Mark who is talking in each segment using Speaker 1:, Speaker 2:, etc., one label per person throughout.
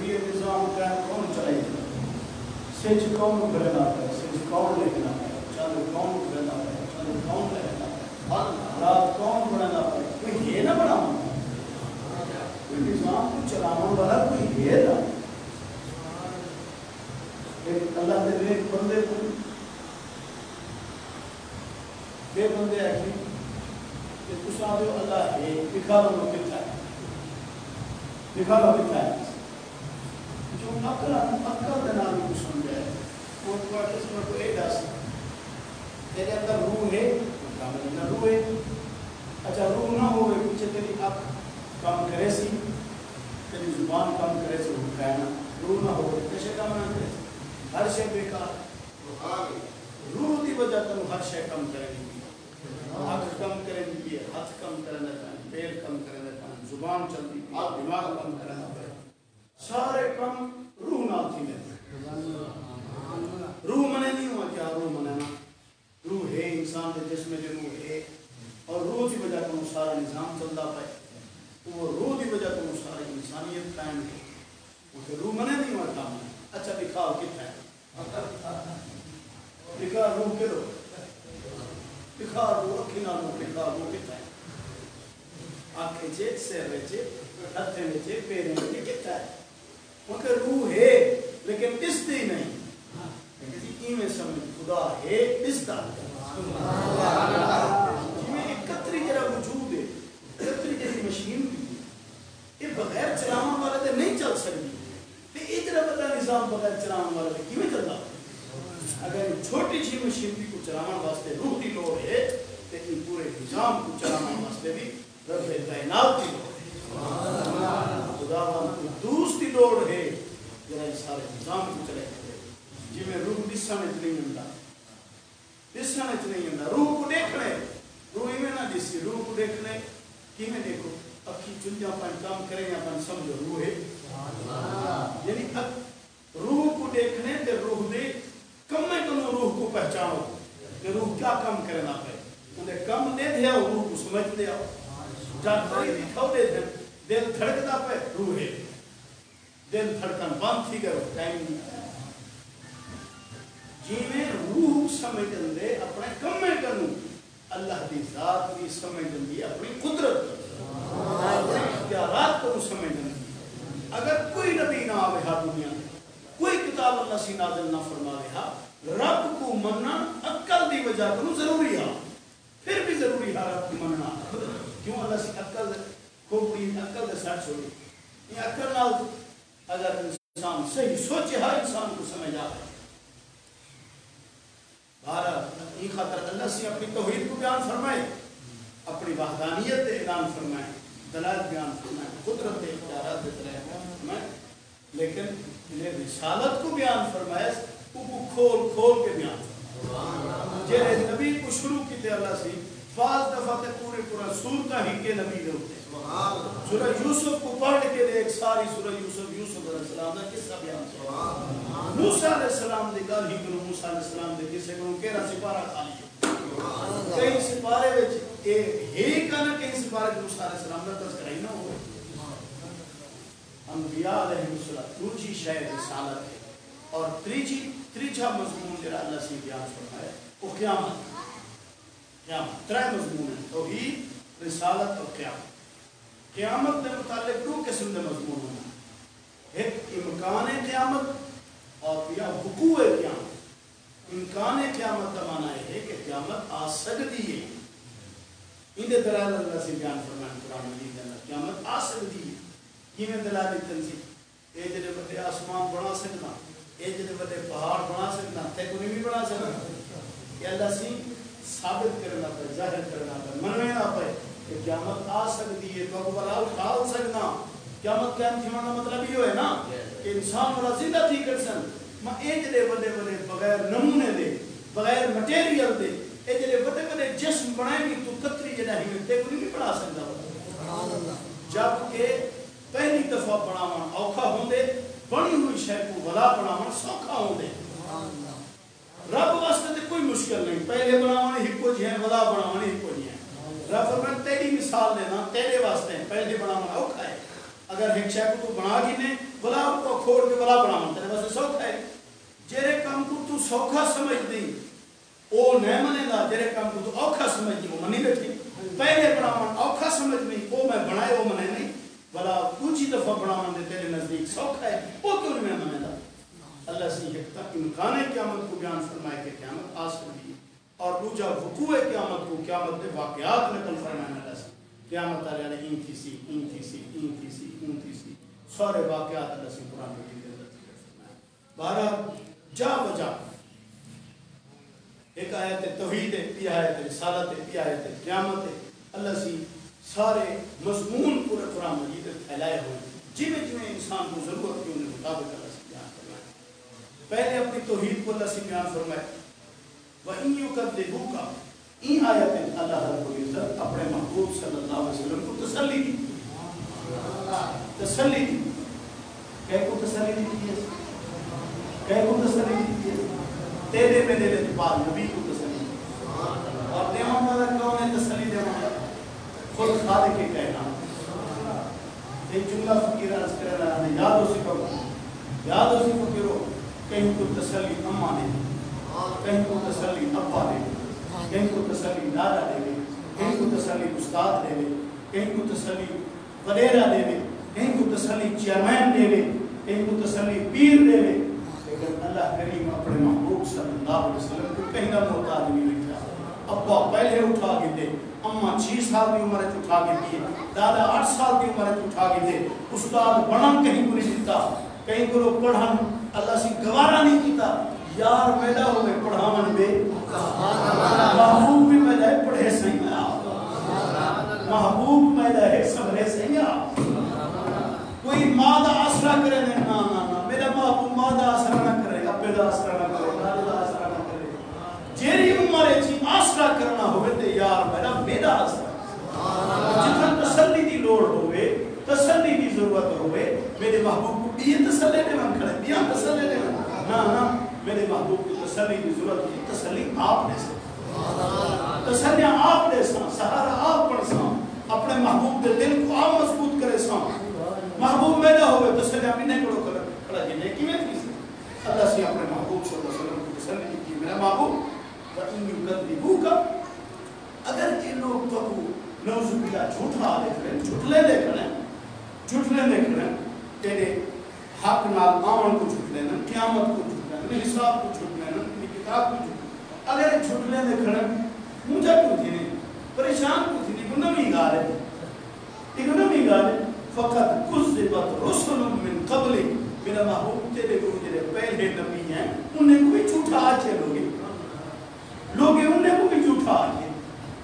Speaker 1: یہ نظام کا کون چلائے گا سچ کون بھرنا ہے سچ کون لکھنا ہے چل کون بھرنا ہے چل کون لکھنا ہے رات کون بنانا ہے کوئی یہ نہ بناؤں کوئی نظام کو چلاؤں والا کوئی یہ نہ ایک اللہ نے ایک بندے کو بے بندے ایسی کہ کچھ آدھے اللہ ہے دکھا لو کتا ہے دکھا لو کتا ہے جو عقل دینا بھی کچھ سمجھا ہے وہ اس میں کوئی ایک دس تیرے اندر روح ہے کامل اندر روح ہے اچھا روح نہ ہوئے پیچھے تیری عقل کام کرے سی تیری زبان کام کرے سی وہ کہنا روح نہ ہوئے کیسے کام نہ کرے ہر شے بیکار روح دی وجہ تم ہر شے کم کرے گی آنکھ کم کرے گی ہاتھ کم کرنا چاہیے پیر کم کرنا چاہیے زبان چلتی دماغ کم کرنا پڑے سارے کم روح نہ تھی روح منے نہیں ہوا کیا روح منانا روح ہے انسان کے جسم میں روح ہے اور روح کی وجہ کو سارا نظام چلتا پائے وہ روح کی وجہ کو ساری انسانیت قائم ہے روح منے نہیں ہوا کام اچھا دکھاؤ کتنا ہے دکھا روح کے دو دکھا روح اکھی نہ روح دکھا روح کتنا ہے آنکھیں چے سر چے ہتھیں چے پیریں چے کتنا ہے وہ کہ روح ہے لیکن اس دی نہیں لیکن میں سمجھ خدا ہے اس دا میں ایک قطری جرا وجود ہے قطری جیسی مشین بھی یہ بغیر چلاؤں والا تو نہیں چل سکتی یہ اتنا بڑا نظام بغیر چلاؤں والا تو کیوں چلتا اگر چھوٹی سی مشین کو چلانا واسطے روح کی لوڑ ہے تو یہ پورے نظام کو چلانا واسطے بھی رب کائنات کی لوڑ ہے خدا قدوس کی لوڑ ہے جرا یہ سارے نظام کو چلے جی میں روح دسانے نہیں ہوندا دسانے نہیں ہوندا روح کو دیکھنے روح میں نہ دسی روح کو دیکھنے کی میں دیکھو اکھی چنجا پن کام کریں یا پن سمجھو روح ہے یعنی روح کو دیکھنے تے روح دے کم میں کنو روح کو پہچانو کہ روح کیا کام کرنا پہ انہیں کم دے دیا روح کو سمجھ دیا جانتاری دکھاؤ دے دل دھڑکتا پہ روح ہے دل دھڑکن بند تھی گئے ٹائم نہیں جی میں روح سمجھن دے اپنے کم میں کنو اللہ دی ذات بھی سمجھن دی اپنی قدرت اپنے اختیارات کو سمجھن دی اگر کوئی نبی نہ آوے ہا دنیا میں کوئی کتاب اللہ سی نازل نہ فرما رہا رب کو مننا عقل دی وجہ کو ضروری ہے پھر بھی ضروری ہے رب کو مننا کیوں اللہ سی عقل کھوپڑی عقل دے ساتھ چھوڑی یہ عقل نال اگر انسان صحیح سوچے ہر انسان کو سمجھ آئے بھارت یہ خاطر اللہ سے اپنی توحید کو بیان فرمائے اپنی وحدانیت اعلان فرمائے دلائل بیان فرمائے قدرت اختیارات دلائل بیان فرمائے لیکن انہیں رسالت کو بیان فرمائے وہ کو کھول کھول کے بیان فرمائے جیرے نبی کو شروع کی تے اللہ سے بعض دفعہ تے پورے پورا سورتہ ہی کے نبی دے ہوتے سورہ یوسف کو پڑھ کے دے ایک ساری سورہ یوسف علیہ السلام دا قصہ بیان فرمائے موسیٰ علیہ السلام دے گل ہی کنو موسیٰ علیہ السلام دے کسے کنو کیرا سپارہ خالی کئی سپارے وچ ہے کنا کئی سپارے موسیٰ علیہ السلام دا تذکرہ ہی نہ ہوئے انبیاء علیہ السلام دوجی شاید رسالت ہے اور تریجا مضمون جرا اللہ سے بیان فرمایا وہ قیامت ترے مضمون ہیں توحید رسالت اور قیامت کے متعلق دو قسم کے مضمون ہونا ایک امکان قیامت اور یا وقوع قیامت امکان قیامت کا معنی ہے کہ قیامت آ سکتی ہے اندے دلائل اللہ سے بیان فرمایا قرآن مجید کے اندر قیامت آ سکتی ہے کیویں دلائل تنظیم اے جڑے بڑے آسمان بنا سکنا اے جڑے بڑے پہاڑ بنا سکنا تے کوئی نہیں بنا سکنا یہ اللہ سے ثابت کرنا پہ ظاہر کرنا پہ مننا پہ کہ قیامت آ سکتی ہے تو اب بلا اٹھا سکنا قیامت قائم تھیوانا مطلب یہ ہے نا کہ انسان بڑا زندہ تھی کر سن ماں اے جڑے بڑے بڑے بغیر نمونے دے بغیر مٹیریل دے اے جڑے بڑے بڑے جسم بنائیں گی تو قطری جڑا ہی تے کوئی نہیں بنا سکتا جب کہ پہلی دفعہ بناون اوکھا ہوندے بنی ہوئی شے کو ولا بناون سوکھا ہوندے رب واسطے تے کوئی مشکل نہیں پہلے بناون ہی کچھ ہے ولا بناون ہی کچھ ہے رب فرماتا تیری مثال لینا تیرے واسطے پہلے بناون اوکھا ہے اگر ایک شے کو تو بنا گی بلا کو کھوڑ کے بلا بنا منتے ہیں بس سوکھا ہے جیرے کام کو تو سوکھا سمجھ دی او نہیں منے دا جیرے کام کو تو اوکھا سمجھ دی وہ منی بیٹھی پہلے بنا من اوکھا سمجھ نہیں او میں بنائے او منے نہیں بلا کچھ دفعہ بنا من دے تیرے نزدیک سوکھا ہے وہ کیوں نہیں منے دا اللہ سے ایک تک امکان قیامت کو بیان فرمائے کہ قیامت آس ہوگی اور دوجا وقوع قیامت کو قیامت کے واقعات نقل فرمائے اللہ سے قیامت آ رہے این تھی سی این تھی سی این تھی سی این تھی سی سارے واقعات اللہ سے قرآن میں دے فرمائے بارہ جا بجا ایک آیت توحید ہے پی آیت رسالت ہے پی آیت قیامت ہے اللہ سے سارے مضمون پورے قرآن مجید پھیلائے ہوئے جنہیں جنہیں انسان کو ضرورت کی انہیں مطابق اللہ سے بیان فرمائے پہلے اپنی توحید کو اللہ سے بیان فرمائے وَإِن يُكَذِّبُوكَ این آیت اللہ رب العزت اپنے محبوب صلی اللہ علیہ وسلم کو تسلی دی تسلی دی کہہ کو تسلی دی ہے کہہ کو تسلی دی ہے تیرے میں دے بعد نبی کو تسلی دی اور دیوان والا کون ہے تسلی دیوان خود خالق کے کہنا ایک جملہ فقیر عرض کر رہا ہے یاد ہو سکو یاد ہو سکو کرو کہیں کو تسلی اماں دے کہیں کو تسلی ابا دے کہیں کو تسلی دادا دے کہیں کو تسلی استاد دے کہیں کو تسلی وڈیرا دے کہیں کو تسلی چیئرمین دے کہیں کو تسلی پیر دے لیکن اللہ کریم اپنے محبوب صلی اللہ علیہ وسلم کو کہیں نہ محتاج نہیں لکھا ابا پہلے اٹھا گئے تھے اماں 6 سال کی عمر اٹھا گئے تھی دادا 8 سال کی عمر اٹھا گئے تھے استاد بڑھن کہیں کو نہیں دیتا کہیں کو لوگ پڑھن اللہ سے گوارا نہیں کیتا یار پیدا ہوئے پڑھاون بے محبوب بھی پیدا ہے پڑھے صحیح محبوب پیدا ہے سبرے صحیح کوئی مادہ آسرا کرے نہیں نا نا نا میرا محبوب مادہ آسرا نہ کرے ابے دا آسرا نہ کرے دادا آسرا نہ کرے جیری عمر چی آسرا کرنا ہوئے تے یار میرا بیدا آسرا جتنا تسلی دی لوڑ ہوئے تسلی دی ضرورت ہوئے میرے محبوب کو یہ تسلی دے من کھڑے بیاں تسلی دے من نا نا میرے محبوب کی تسلی کی ضرورت ہے تسلی آپ نے سے تسلی آپ نے سا سہارا آپ پر سا اپنے محبوب کے دل کو آپ مضبوط کرے سا محبوب میرا ہوئے تسلی آپ انہیں کڑو کھڑا جی نیکی میں تھی اللہ سے اپنے محبوب صلی اللہ علیہ وسلم کو تسلی کی میرا محبوب وَإِن يُكَذِّبُوكَ اگر یہ لوگ تو نوز باللہ جھوٹا دیکھ رہے جھوٹلے دیکھ رہے تیرے حق نال آمن کو جھوٹ لینا قیامت کو جھوٹ لینا حساب کو جھوٹ لینا کتاب کو جھوٹ اگر جھوٹ لینے کھڑا مجھے کیوں تھی نہیں پریشان کیوں تھی نہیں نمی گا رہے ایک نمی گا رہے فقط کذبت رسل من قبل میرا محبوب تیرے کو تیرے پہلے نبی ہیں انہیں کوئی جھوٹا آچے لوگے انہیں کو بھی جھوٹا آچے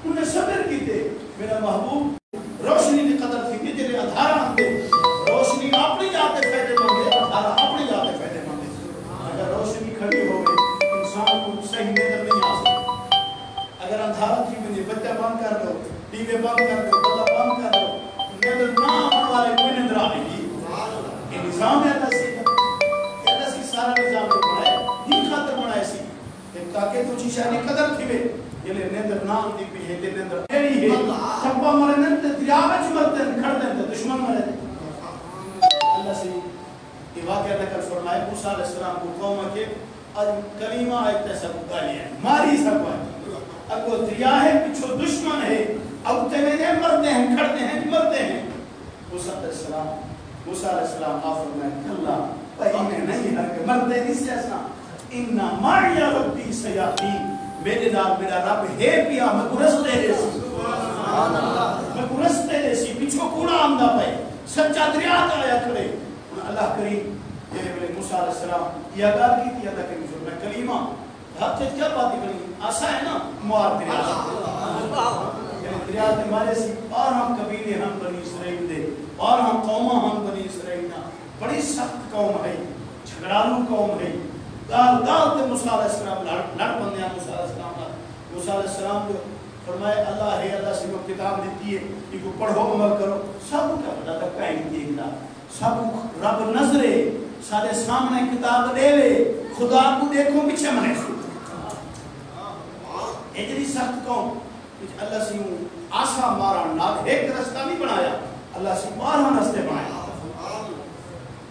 Speaker 1: انہیں صبر کی تھے میرا محبوب روشنی کی قدر تھی کہ تیرے ادھارا دے روشنی اپنی جاتے فیدے مندے ادھارا اپنی جاتے فیدے مندے اگر روشنی کھڑی ہوئے انسان کو صحیح نظر نہیں آ سکتا اگر اندھارا تھی بندی بچہ بند کر دو ٹیوے بند کر دو بلہ بند کر دو نظر نہ آنے والے کوئی نظر آنے گی یہ نظام ہے اللہ سے کہ اللہ سے سارا نظام کو بنائے ہی خاطر بنائے سی تاکہ تو چیشہ نہیں قدر تھی بے یہ لے نظر نہ آنے بھی ہے لے نظر ایلی ہے چپا مرے نظر دریاوچ مرتے ہیں کھڑ دیں دشمن مرے اللہ سے یہ واقعہ نکل فرمائے موسیٰ علیہ السلام کو قوم کے آج کلیمہ آئیت ایسا گالی ہے ماری سکوا ہے اب وہ دریا ہے پچھو دشمن ہے اب تیرے مرتے ہیں کھڑتے ہیں مرتے ہیں موسیٰ علیہ السلام آپ فرمائے اللہ پہی میں نہیں ہے کہ مرتے نہیں سے ایسا انہا ماری ربی سیاقی میرے نال میرا رب ہے پیا میں گرستے دے سی میں گرستے دے سی پچھو کوڑا آمدہ پائے سچا دریات آیا کھڑے اللہ کریم تیرے بلے موسیٰ علیہ السلام یہ اگار کی تھی اللہ کریم فرمائے کلیمہ ہاتھ سے کیا بات کریں آسا ہے نا موار دریات دریات ہمارے سی اور ہم قبیلے ہم بنی اسرائیل دے اور ہم قومہ ہم بنی اسرائیل نا بڑی سخت قوم ہے جھگڑالو قوم ہے گال تے موسیٰ علیہ السلام لڑ بندے ہیں موسیٰ علیہ السلام جو فرمائے اللہ ہے اللہ سے وہ کتاب دیتی ہے یہ کو پڑھو عمل کرو سب کا بڑا دکھا ہی دیکھنا سب رب نظرے سارے سامنے کتاب دے لے خدا کو دیکھو پیچھے منے سو ایجری سخت قوم اللہ سے آسا مارا نال ایک رستہ نہیں بنایا اللہ سے 12 رستے بنائے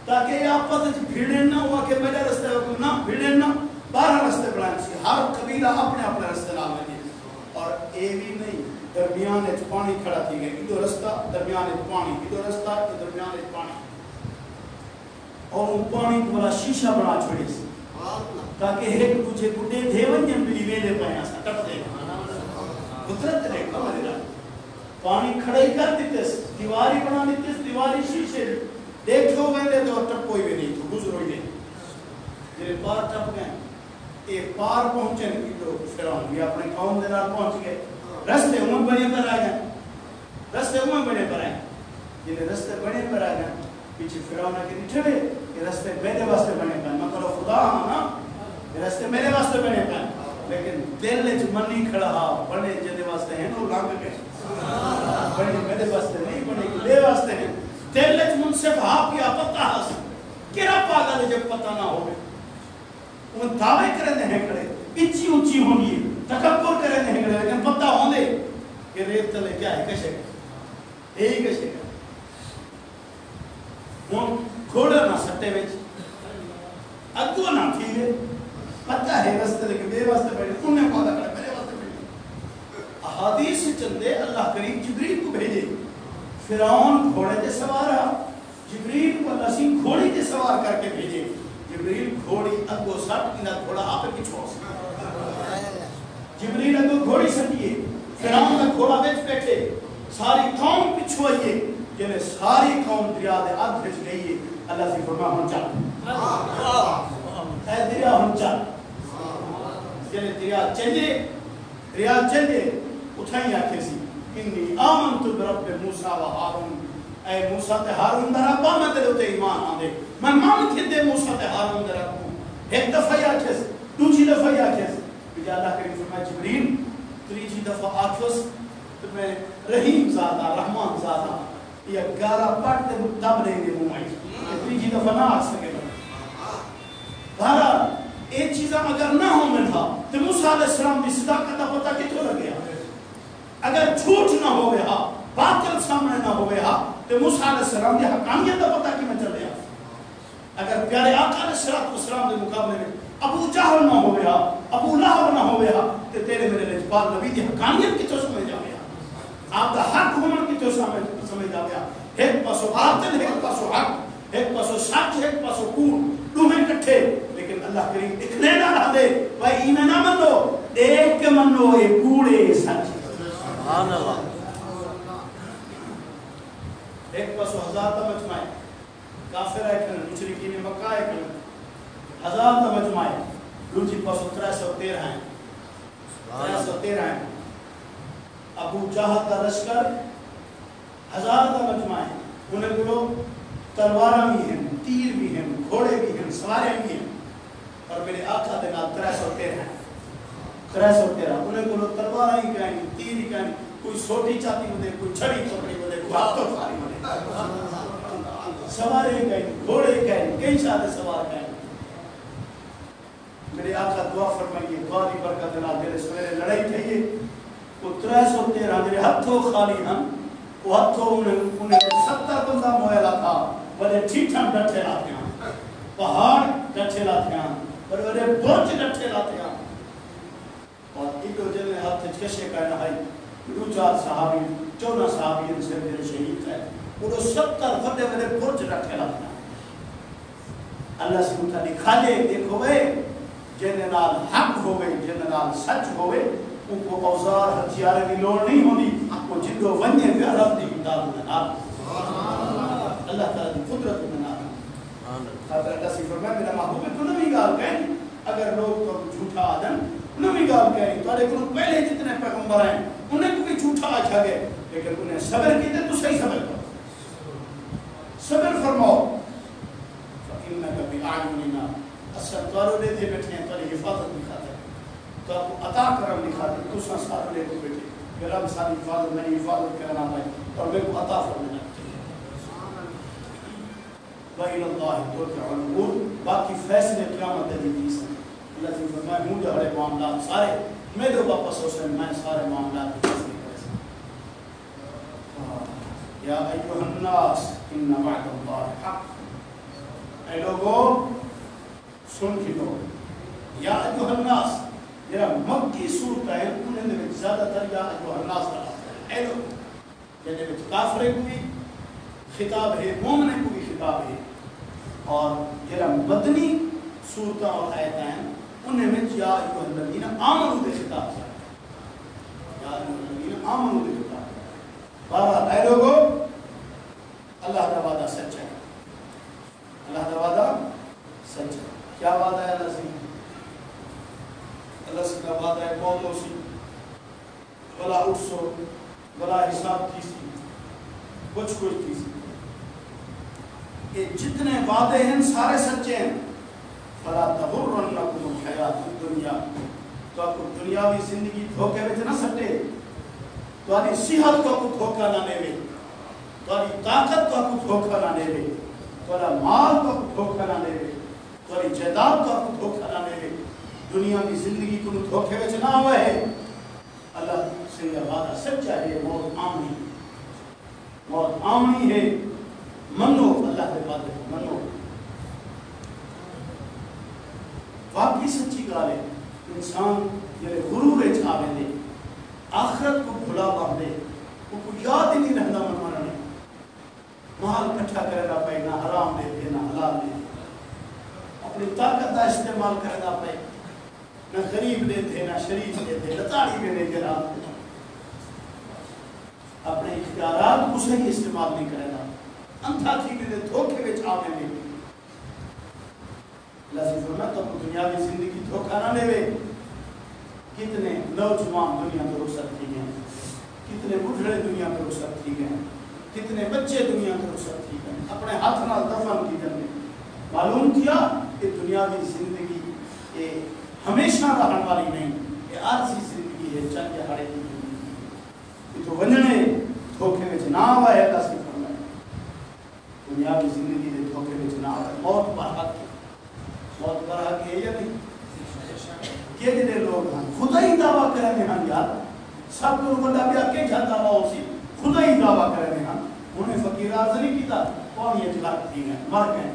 Speaker 1: تاکہ یہ آپس بھیڑیں نہ ہوا کہ میرے رستے نہ بھیڑیں نہ 12 رستے بنائیں سی ہر قبیلہ اپنے اپنے رستے نہ لگے اور اے بھی نہیں درمیان وچ پانی کھڑا تھی گیا ادھر رستہ درمیان وچ پانی ادھر رستہ درمیان وچ پانی اور وہ پانی کو بڑا شیشہ بنا چھوڑی سی تاکہ ایک دوسرے کو دے دے ونجن بھی ویلے پیا سا کٹ دے قدرت نے کمال پانی کھڑے کر دیتے دیواری بنا دیتے دیواری شیشے دیکھو گئے تو ٹپ کوئی بھی نہیں تو گزرو ہی نہیں جنہیں پار ٹپ گئے ایک پار پہنچے نہیں تو فرعون بھی اپنے قوم دے نال پہنچ گئے رستے عمر بنے پر آ گئے رستے عمر بنے پر آئے جنہیں رستے بنے پر آ گئے پیچھے فرعون کے نٹھے یہ رستے میرے واسطے بنے پر میں کرو خدا ہوں نا یہ رستے میرے واسطے بنے پر لیکن دل وچ منی کھڑا بنے جدے واسطے ہیں وہ لنگ گئے بنے میرے واسطے نہیں بنے لے واسطے ہیں دل وچ منصف کیا پتہ ہس کیڑا پاگل جب پتہ نہ ہوے وہ دعوے کرتے ہیں کھڑے اچھی اونچی ہونی تکبر کرتے ہیں کھڑے لیکن پتہ ہوندے کہ ریت تلے کیا ہے کشے یہی کشے ہوں گھوڑا نہ سٹے وچ اگو نہ تھی پتہ ہے رستے کے بے واسطے بیٹھے انہیں پاگا کرے میرے واسطے بیٹھے احادیث چندے اللہ کریم جبریل کو بھیجے فرعون گھوڑے دے سوارا جبریل کو اللہ سی گھوڑی دے سوار کر کے بھیجے جبریل گھوڑی اگو سٹ انہا گھوڑا آپ کی چھوڑ سکتا جبریل اگو گھوڑی سٹیے فرعون کا گھوڑا بیچ بیٹھے ساری قوم پچھو آئیے جنہیں ساری قوم دریا دے آدھ بھیج گئی ہے اللہ سی فرما ہون چاہ اے دریا ہون چاہ جنہیں دریا چلے اٹھائیں آکھے سی انی آمنت برب موسیٰ و ہارون اے موسیٰ تے ہارون در ربا میں تیرے ہوتے ایمان آندے میں مان تھی دے موسیٰ تے ہارون در ربا ایک دفعہ آکھے سی دوسری دفعہ آکھے سی کہ اللہ کریم فرمائے جبریل تریجی دفعہ آکھے سی تو میں رحیم زادہ رحمان زادہ یہ 11 پڑھ تے دب لیں گے مومائی تریجی دفعہ نہ آکھ سکے بہرحال ایک چیزاں اگر نہ ہوں میں تھا تو موسیٰ علیہ السلام کی صداقت کا پتہ کتوں لگیا اگر جھوٹ نہ ہو گیا باطل سامنے نہ ہو گیا تو موسیٰ علیہ السلام کی حقانیت کا پتہ کی میں چل گیا اگر پیارے آقا علیہ السلام کے مقابلے میں ابو جہل نہ ہو گیا ابو لہب نہ ہو گیا تو تیرے میرے لجبال نبی کی حقانیت کی تو سمجھ جا گیا آپ کا حق ہومن کی تو سمجھ جا گیا ایک پاسو باطل ایک پاسو حق ایک پاسو سچ ایک پاسو کوڑ دوہیں کٹھے لیکن اللہ کریم اکھنے نہ رہ دے بھائی ایمیں نہ من لو ایک کے من لو ایک کوڑے سچ سبحان اللہ ایک پاسو 1000 تا مجمع ہے کافر ہے کہ مشرکین مکہ ہے کہ 1000 تا مجمع ہے دوسری پاسو 313 ہیں 313 ہیں ابو جہل کا لشکر 1000 تا مجمع ہے انہیں بولو تلواریں بھی ہیں تیر بھی ہیں گھوڑے بھی ہیں سواریں بھی ہیں اور میرے آقا دے نال 313 ہیں 313 انہیں بولو تلواریں ہی کہیں تیر ہی کہیں کوئی سوٹی چاہتی ہوتے کوئی چھڑی پکڑی ہوتے کوئی ہاتھ تو فاری ہوتے سواریں ہی کہیں گھوڑے ہی کہیں کئی شاہد سوار کہیں میرے آقا دعا فرمائیے دعا دی برکت دے نال میرے سویرے لڑائی کہیے وہ 313 میرے ہتھوں خالی ہیں وہ ہتھوں انہیں 70 بندہ مویلہ تھا بڑے ٹھیٹھن ڈٹھے لاتے ہیں پہاڑ ڈٹھے لاتے ہیں بڑے برج ڈٹھے لاتے ہیں اور ایک جنہیں ہاتھ کشے کا نہائی 2-4 صحابی 14 صحابی ان سے میرے شہید ہے وہ 70 بڑے بڑے برج ڈٹھے لاتے ہیں اللہ سے مجھا دکھا دے دیکھو گئے جنہیں نال حق ہو گئے جنہیں نال سچ ہو گئے ان کو اوزار ہتھیارے کی لوڑ نہیں ہوتی وہ جدو ونجے پہ رب دی کتاب میں نال اللہ تعالیٰ کی قدرت میں نال خاطر اللہ سے فرمائے میرا محبوب ہے تو نمی گال کہیں اگر لوگ تو جھوٹا آدم نمی گال کہیں تو لیکن پہلے جتنے پیغمبر ہیں انہیں کو بھی جھوٹا آچھا گئے لیکن انہیں صبر کی دے تو صحیح صبر کرو صبر فرماؤ فَإِنَّكَ بِعَيُنِنَا اصل توارو لے دے بیٹھے ہیں تو حفاظت دکھاتے ہیں تو آپ کو عطا کرم دکھاتے ہیں تو سنسار لے کو بیٹھے کہ رب ساری حفاظت میری حفاظت کرنا پائے اور میں کو عطا فرمانا وَإِلَى اللَّهِ تُرْجَعُ الْأُمُورُ باقی فیصلے قیامت دی تھی سن اللہ سے فرمائے ہوں جو ہڑے معاملات سارے میرے واپس ہو سن میں سارے معاملات کی فیصلے کرے سن یا ایوہ الناس ان وعد اللہ حق اے لوگوں سن کھلو یا ایھا الناس جڑا مکی صورت ہے انہاں دے وچ زیادہ تر یا ایھا الناس دا اے لوگ جے وچ کافر کو بھی خطاب ہے مومن کو بھی خطاب ہے اور جڑا مدنی صورتاں اور آیتاں ہیں انہاں وچ یا ایھا الذین آمنوا دے خطاب ہے یا ایھا الذین آمنوا دے خطاب بہرحال اے لوگوں اللہ کا وعدہ سچ ہے اللہ کا وعدہ سچ ہے کیا وعدہ ہے اللہ سے اللہ سے کا وعدہ ہے موت ہو سی بلا اٹھسو بلا حساب تھی سی کچھ تھی سی یہ جتنے وعدے ہیں سارے سچے ہیں فلا تغرنکم الحیات الدنیا تو آپ کو دنیاوی زندگی دھوکے میں نہ سٹے تو آپ صحت کو دھوکہ نہ لے تو آپ طاقت کو دھوکہ نہ لے تو آپ مال کو دھوکہ نہ لے تو آپ جائیداد کو دھوکہ نہ لے دنیا کی زندگی کو دھوکے میں نہ ہوا ہے اللہ سے یہ وعدہ سچا ہے موت آمنی ہے منو اللہ کے وعدے کو منو واقعی سچی گال ہے انسان یہ غرور آوے دے آخرت کو بھلا پڑ دے وہ کو یاد ہی نہیں رہتا من مرنے مال کٹھا کرنا پے نہ حرام دے دے نہ حلال دے اپنی طاقت کا استعمال کرنا پے نہ غریب دے دے نہ شریف دے دے لتاڑی میں نہیں گرا اپنے اختیارات کو صحیح استعمال نہیں کرنا انتھا تھی کہ دھوکے میں آوے نہیں اللہ سے فرمایا تو دنیاوی زندگی دھوکہ نہ لے کتنے نوجوان دنیا میں رخصت کی گئے کتنے بڑھڑے دنیا میں رخصت کی گئے کتنے بچے دنیا میں رخصت کی گئے اپنے ہاتھ نال دفن کی گئے معلوم کیا کہ دنیاوی زندگی یہ ہمیشہ رہنے والی نہیں یہ عارضی زندگی ہے چند دہاڑے کی زندگی تو ونجنے دھوکے میں نہ آوا ہے اللہ سے فرمایا دنیاوی زندگی دے دھوکے میں نہ آوا موت پر حق ہے یا نہیں کہ جنے لوگ ہیں خدا ہی دعویٰ کرنے ہیں یار سب کو بڑا بیا کہ جھا دعویٰ ہو سی خدا ہی دعویٰ کرنے ہیں انہیں فقیر عرض نہیں کیتا کون یہ جلال تھی گئے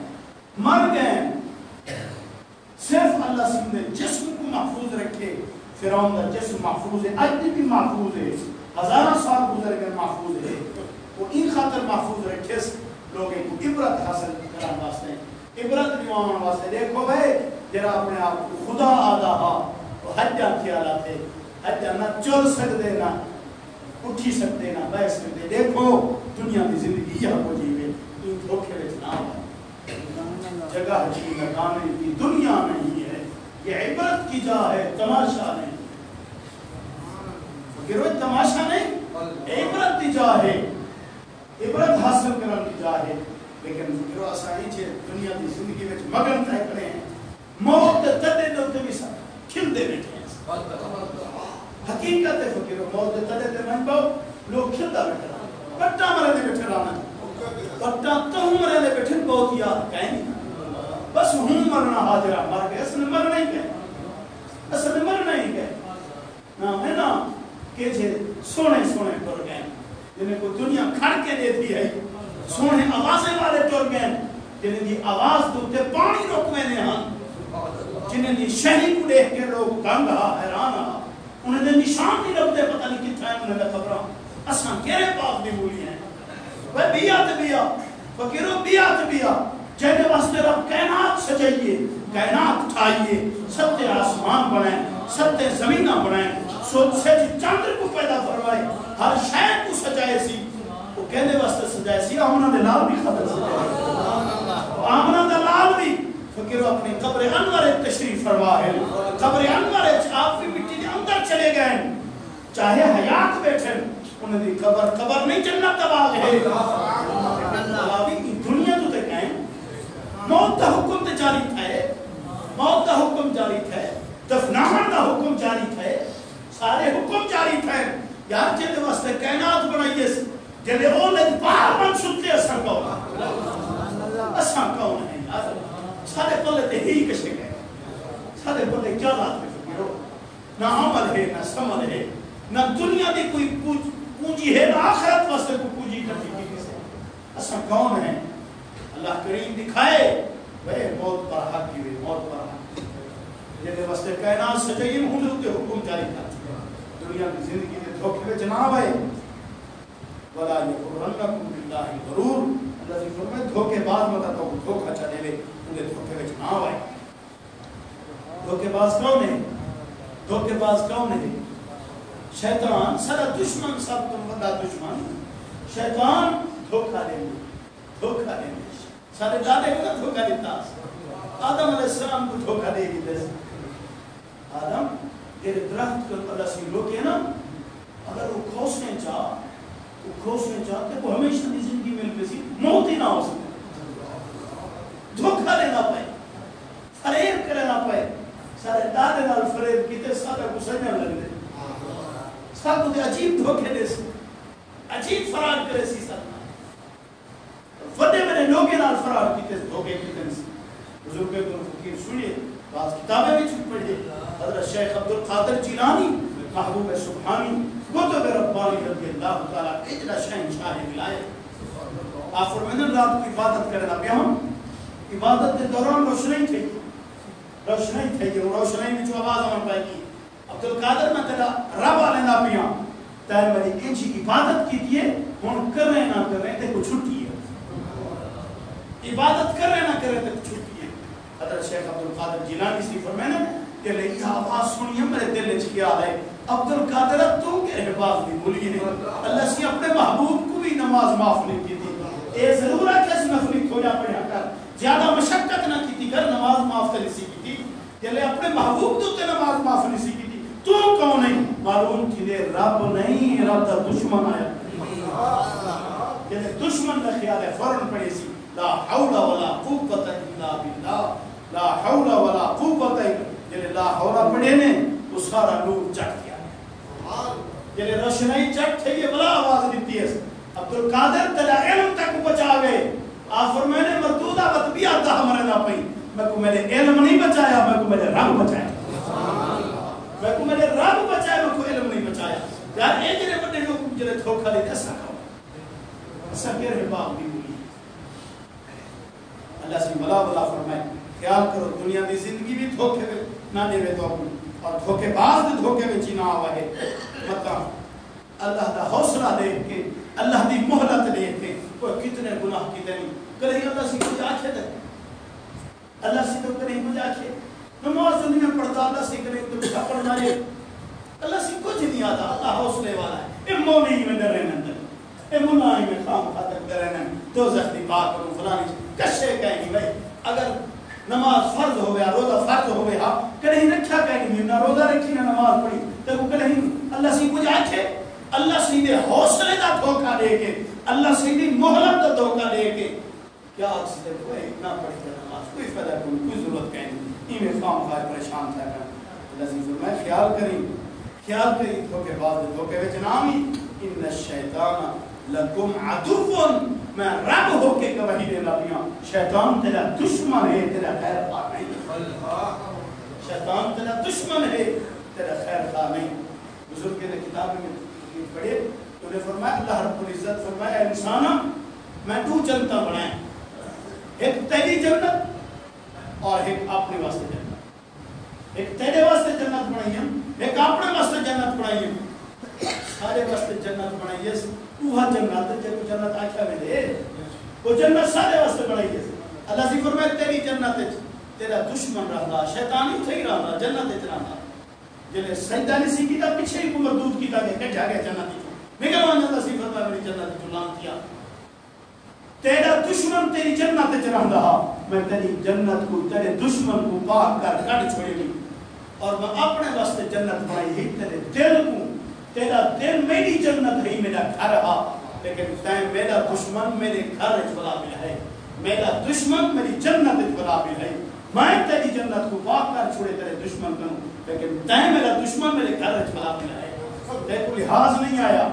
Speaker 1: مر گئے صرف اللہ سے نے جسم کو محفوظ رکھے فرعون کا جسم محفوظ ہے اج بھی محفوظ ہے ہزارہ سال گزر گئے محفوظ ہے وہ ان خاطر محفوظ رکھے لوگوں کو عبرت حاصل کرنے واسطے عبرت دیوان واسطے دیکھو بھائی جرا اپنے آپ کو خدا آدھا ہا وہ حجہ خیالات ہے حجہ نہ چل سکتے نہ اٹھی سکتے نہ بیٹھ سکتے دیکھو دنیا کی زندگی یہ کو جیوے ان دھوکے میں نہ ہوا جگہ جی لگانے کی دنیا نہیں ہے یہ عبرت کی جا ہے تماشا نہیں گروہ تماشا نہیں عبرت کی جا ہے عبرت حاصل کرنے کی جا ہے لیکن فکرو آسانی چھے دنیا کی زندگی میں مگن تھے کرے ہیں موت تدے دو تبھی سا کھل دے بیٹھے ہیں حقیقت ہے فکرو موت تدے دے من باؤ لوگ کھل دا بیٹھے رہا پٹا مرے دے بیٹھے رہا پٹا تو ہوں مرے دے بیٹھے بہت یاد کہیں نہیں بس ہوں مرنا حاضرہ مر گئے اصل مر نہیں گئے اصل مر نہیں گئے نام ہے نا کہ جے سونے سونے پر گئے جنہیں کو دنیا کھڑ کے دے دی ہے سونے آوازیں والے ٹور گئے جنہیں دی آواز دوتے پانی روکوے نے ہاں جنہیں دی شہری کو دیکھ کے لوگ گنگ ہا حیران ہا انہیں دے نشان نہیں لگتے پتہ نہیں کتھا ہے انہیں دے خبران اساں کیرے پاک دی مولی ہیں وہ بیات بیا فکرو بیات بیا جنہیں واسطے رب کائنات سجائیے کائنات اٹھائیے ستے آسمان بنائیں ستے زمینہ بنائیں سوچ سے چاندر کو پیدا فرمائے ہر شہر کو سجائے سی وہ کہنے واسطے سجائے سی آمنہ دے لال بھی خطر سجائے آمنہ دے لال بھی فکرو اپنی قبر انور تشریف فرما ہے قبر انور آپ بھی مٹی دے اندر چلے گئے چاہے حیات بیٹھے انہیں دی قبر نہیں جنت دباغ ہے دنیا تو تے کہیں موت دا حکم تے جاری تھا موت دا حکم جاری تھا دفناہن دا حکم جاری تھا سارے حکم جاری تھا یار جلے واسطے کائنات بنائیے جلے اولد باہر من سکتے اساں کون اساں کون ہیں یار سارے پلے تے ہی کشے گئے سارے پلے کیا بات میں فکرو نہ عمل ہے نہ سمل ہے نہ دنیا دی کوئی پونجی ہے نہ آخرت واسطے کوئی پونجی کرتی کسی سے اساں کون ہیں اللہ کریم دکھائے موت پر حق کی موت پر حق جنہیں واسطے کائنات سجائیم ہوں کے حکم جاری کرتے ہیں دنیا کی زندگی میں دھوکے میں جناب ہے وَلَا يَغُرَّنَّكُمْ بِاللَّهِ غرور اللہ سے فرمائے دھوکے باز مت تو دھوکا چلے لے انہیں دھوکے میں جناب ہے دھوکے باز کون ہے دھوکے باز کون ہے شیطان سارا دشمن سب تم بڑا دشمن شیطان دھوکا دے سارے دادے کو دھوکا دیتا آدم علیہ السلام کو دھوکا دے گی آدم تیرے درخت کو اللہ سے روکے نا اگر وہ کھوسنے چاہتے وہ ہمیشہ کی زندگی میں کسی موت ہی نہ ہو سکتے دھوکا لینا پائے فریب کرنا پائے سارے دادے نال فریب کیتے سارے کو سجن لگ دے سب کو عجیب دھوکے دے سی عجیب فرار کرے سی سب وڈے میں لوگے نال فرار کیتے دھوکے کیتے سی بزرگ کو فقیر سنیے بعض کتابیں بھی چھپ پڑھیے حضرت شیخ عبد القادر جیلانی محبوب سبحانی قطب ربانی رضی اللہ تعالیٰ اجلا شہنشاہ ولایت آپ فرمائیں رات کو عبادت کرنا پہ ہم عبادت کے دوران روشنائی تھی روشنائی میں جو آواز ہمیں پائے گی عبد القادر میں تیرا رب لینا پیا تیر میری انچی عبادت کی دیئے ہون کر رہے نہ کر رہے تھے کو چھٹی ہے عبادت کر رہے نہ کر رہے تھے کو چھٹی ہے حضرت شیخ عبد القادر جیلانی سی فرمائیں کہ لے یہ آواز سنیے میرے دل اچھ کیا ہے عبد القادر تو کہ احباب بھی بھولی نہیں اللہ سے اپنے محبوب کو بھی نماز معاف نہیں کی تھی اے ضرور ہے کہ اس نفلی تھوڑا پڑھا کر زیادہ مشقت نہ کی تھی کر نماز معاف کر سی کی تھی کہ لے اپنے محبوب تو تے نماز معاف نہیں سی کی تھی تو کون نہیں معلوم کی لے رب نہیں رب دا دشمن آیا کہ لے دشمن کا خیال ہے فوراں پڑھے سی لا حول ولا قوت الا باللہ لا حول ولا قوت الا لا حول پڑھے نے وہ سارا نور چٹ گیا جلے روشنائی چٹ تھے یہ بلا آواز دیتی ہے عبد القادر تلا علم تک بچا گئے آپ فرمائے نے مردودہ وقت بھی آتا ہمارے نہ پئی میں کو میرے علم نہیں بچایا میں کو میرے رب بچایا میں کو میرے رب بچایا میں کو علم نہیں بچایا یار اے جلے بڑے لوگ جلے دھوکا دیتے ایسا کھاؤ ایسا کہہ رہے باپ بھی بولی اللہ سے بلا بلا فرمائے خیال کرو دنیا کی زندگی بھی دھوکے میں نہ دے تو اور دھوکے باز دے دھوکے میں چینا ہوا ہے مطلب اللہ دا حوصلہ دیکھ کے اللہ دی محلت دیکھ کے کوئی کتنے گناہ کیتے نہیں کہیں اللہ سے کچھ آنکھے دے اللہ سے تو کہیں کچھ آنکھے نماز زندگی میں پڑھتا اللہ سے کہیں تو کچھ پڑھ جائے اللہ سے کچھ نہیں آتا اللہ حوصلے والا ہے اے مولی میں ڈر رہنے اندر اے ملائی میں خام خاتق ڈر رہنے دو زختی بات کروں فلانی کشے کہیں نہیں بھائی اگر نماز فرض ہو گیا روزہ فرض ہو گیا کہیں رکھا کہیں نہیں نہ روزہ رکھی نہ نماز پڑھی تو وہ کہیں اللہ سے کچھ آنکھے اللہ سیدھے حوصلے کا دھوکہ دے کے اللہ سیدھی محلت کا دھوکہ دے کے کیا اکثر کوئی اتنا پڑھی کر نماز کوئی فائدہ کوئی ضرورت کہیں نہیں میں خام خواہ پریشان تھا اللہ سے فرمائے خیال کریں دھوکے بعد دھوکے وچ نامی ان الشیطان لکم عدوٌ میں رب ہو کے گواہی دے لگیاں شیطان تیرا دشمن ہے تیرا خیر خواہ نہیں شیطان تیرا دشمن ہے تیرا خیر خواہ نہیں بزرگ نے کتاب میں پڑھے تو نے فرمایا اللہ رب العزت فرمایا اے انسان میں دو جنتا بنائیں ایک تیری جنت اور ایک اپنے واسطے جنت ایک تیرے واسطے جنت بنائیں ایک اپنے واسطے جنت بنائیں سارے واسطے جنت بنائیے وہ جنت جب جنت آکھا میں دے وہ جنت سارے واسطے بنائیے اللہ سے فرمایا تیری جنت تیرا دشمن رہا شیطانی تھی رہا جنت رہا جنہیں سجدہ نہیں سی کیتا پیچھے ہی کو مردود کیتا کہ جا گیا جنت نکل وہاں اللہ سے فرمایا میری جنت کو لان کیا تیرا دشمن تیری جنت رہا میں تیری جنت کو تیرے دشمن کو پاک کر کٹ چھوڑے گی اور میں اپنے واسطے جنت بنائی ہی تیرے دل کو تیرا دل میری جنت ہے میرا گھر ہے لیکن تین میرا دشمن میرے گھر اجبلا بھی ہے میرا دشمن میری جنت اجبلا بھی ہے میں تیری جنت کو پاک کر چھوڑے تیرے دشمن کروں لیکن تین میرا دشمن میرے گھر اجبلا بھی ہے تین کو لحاظ نہیں آیا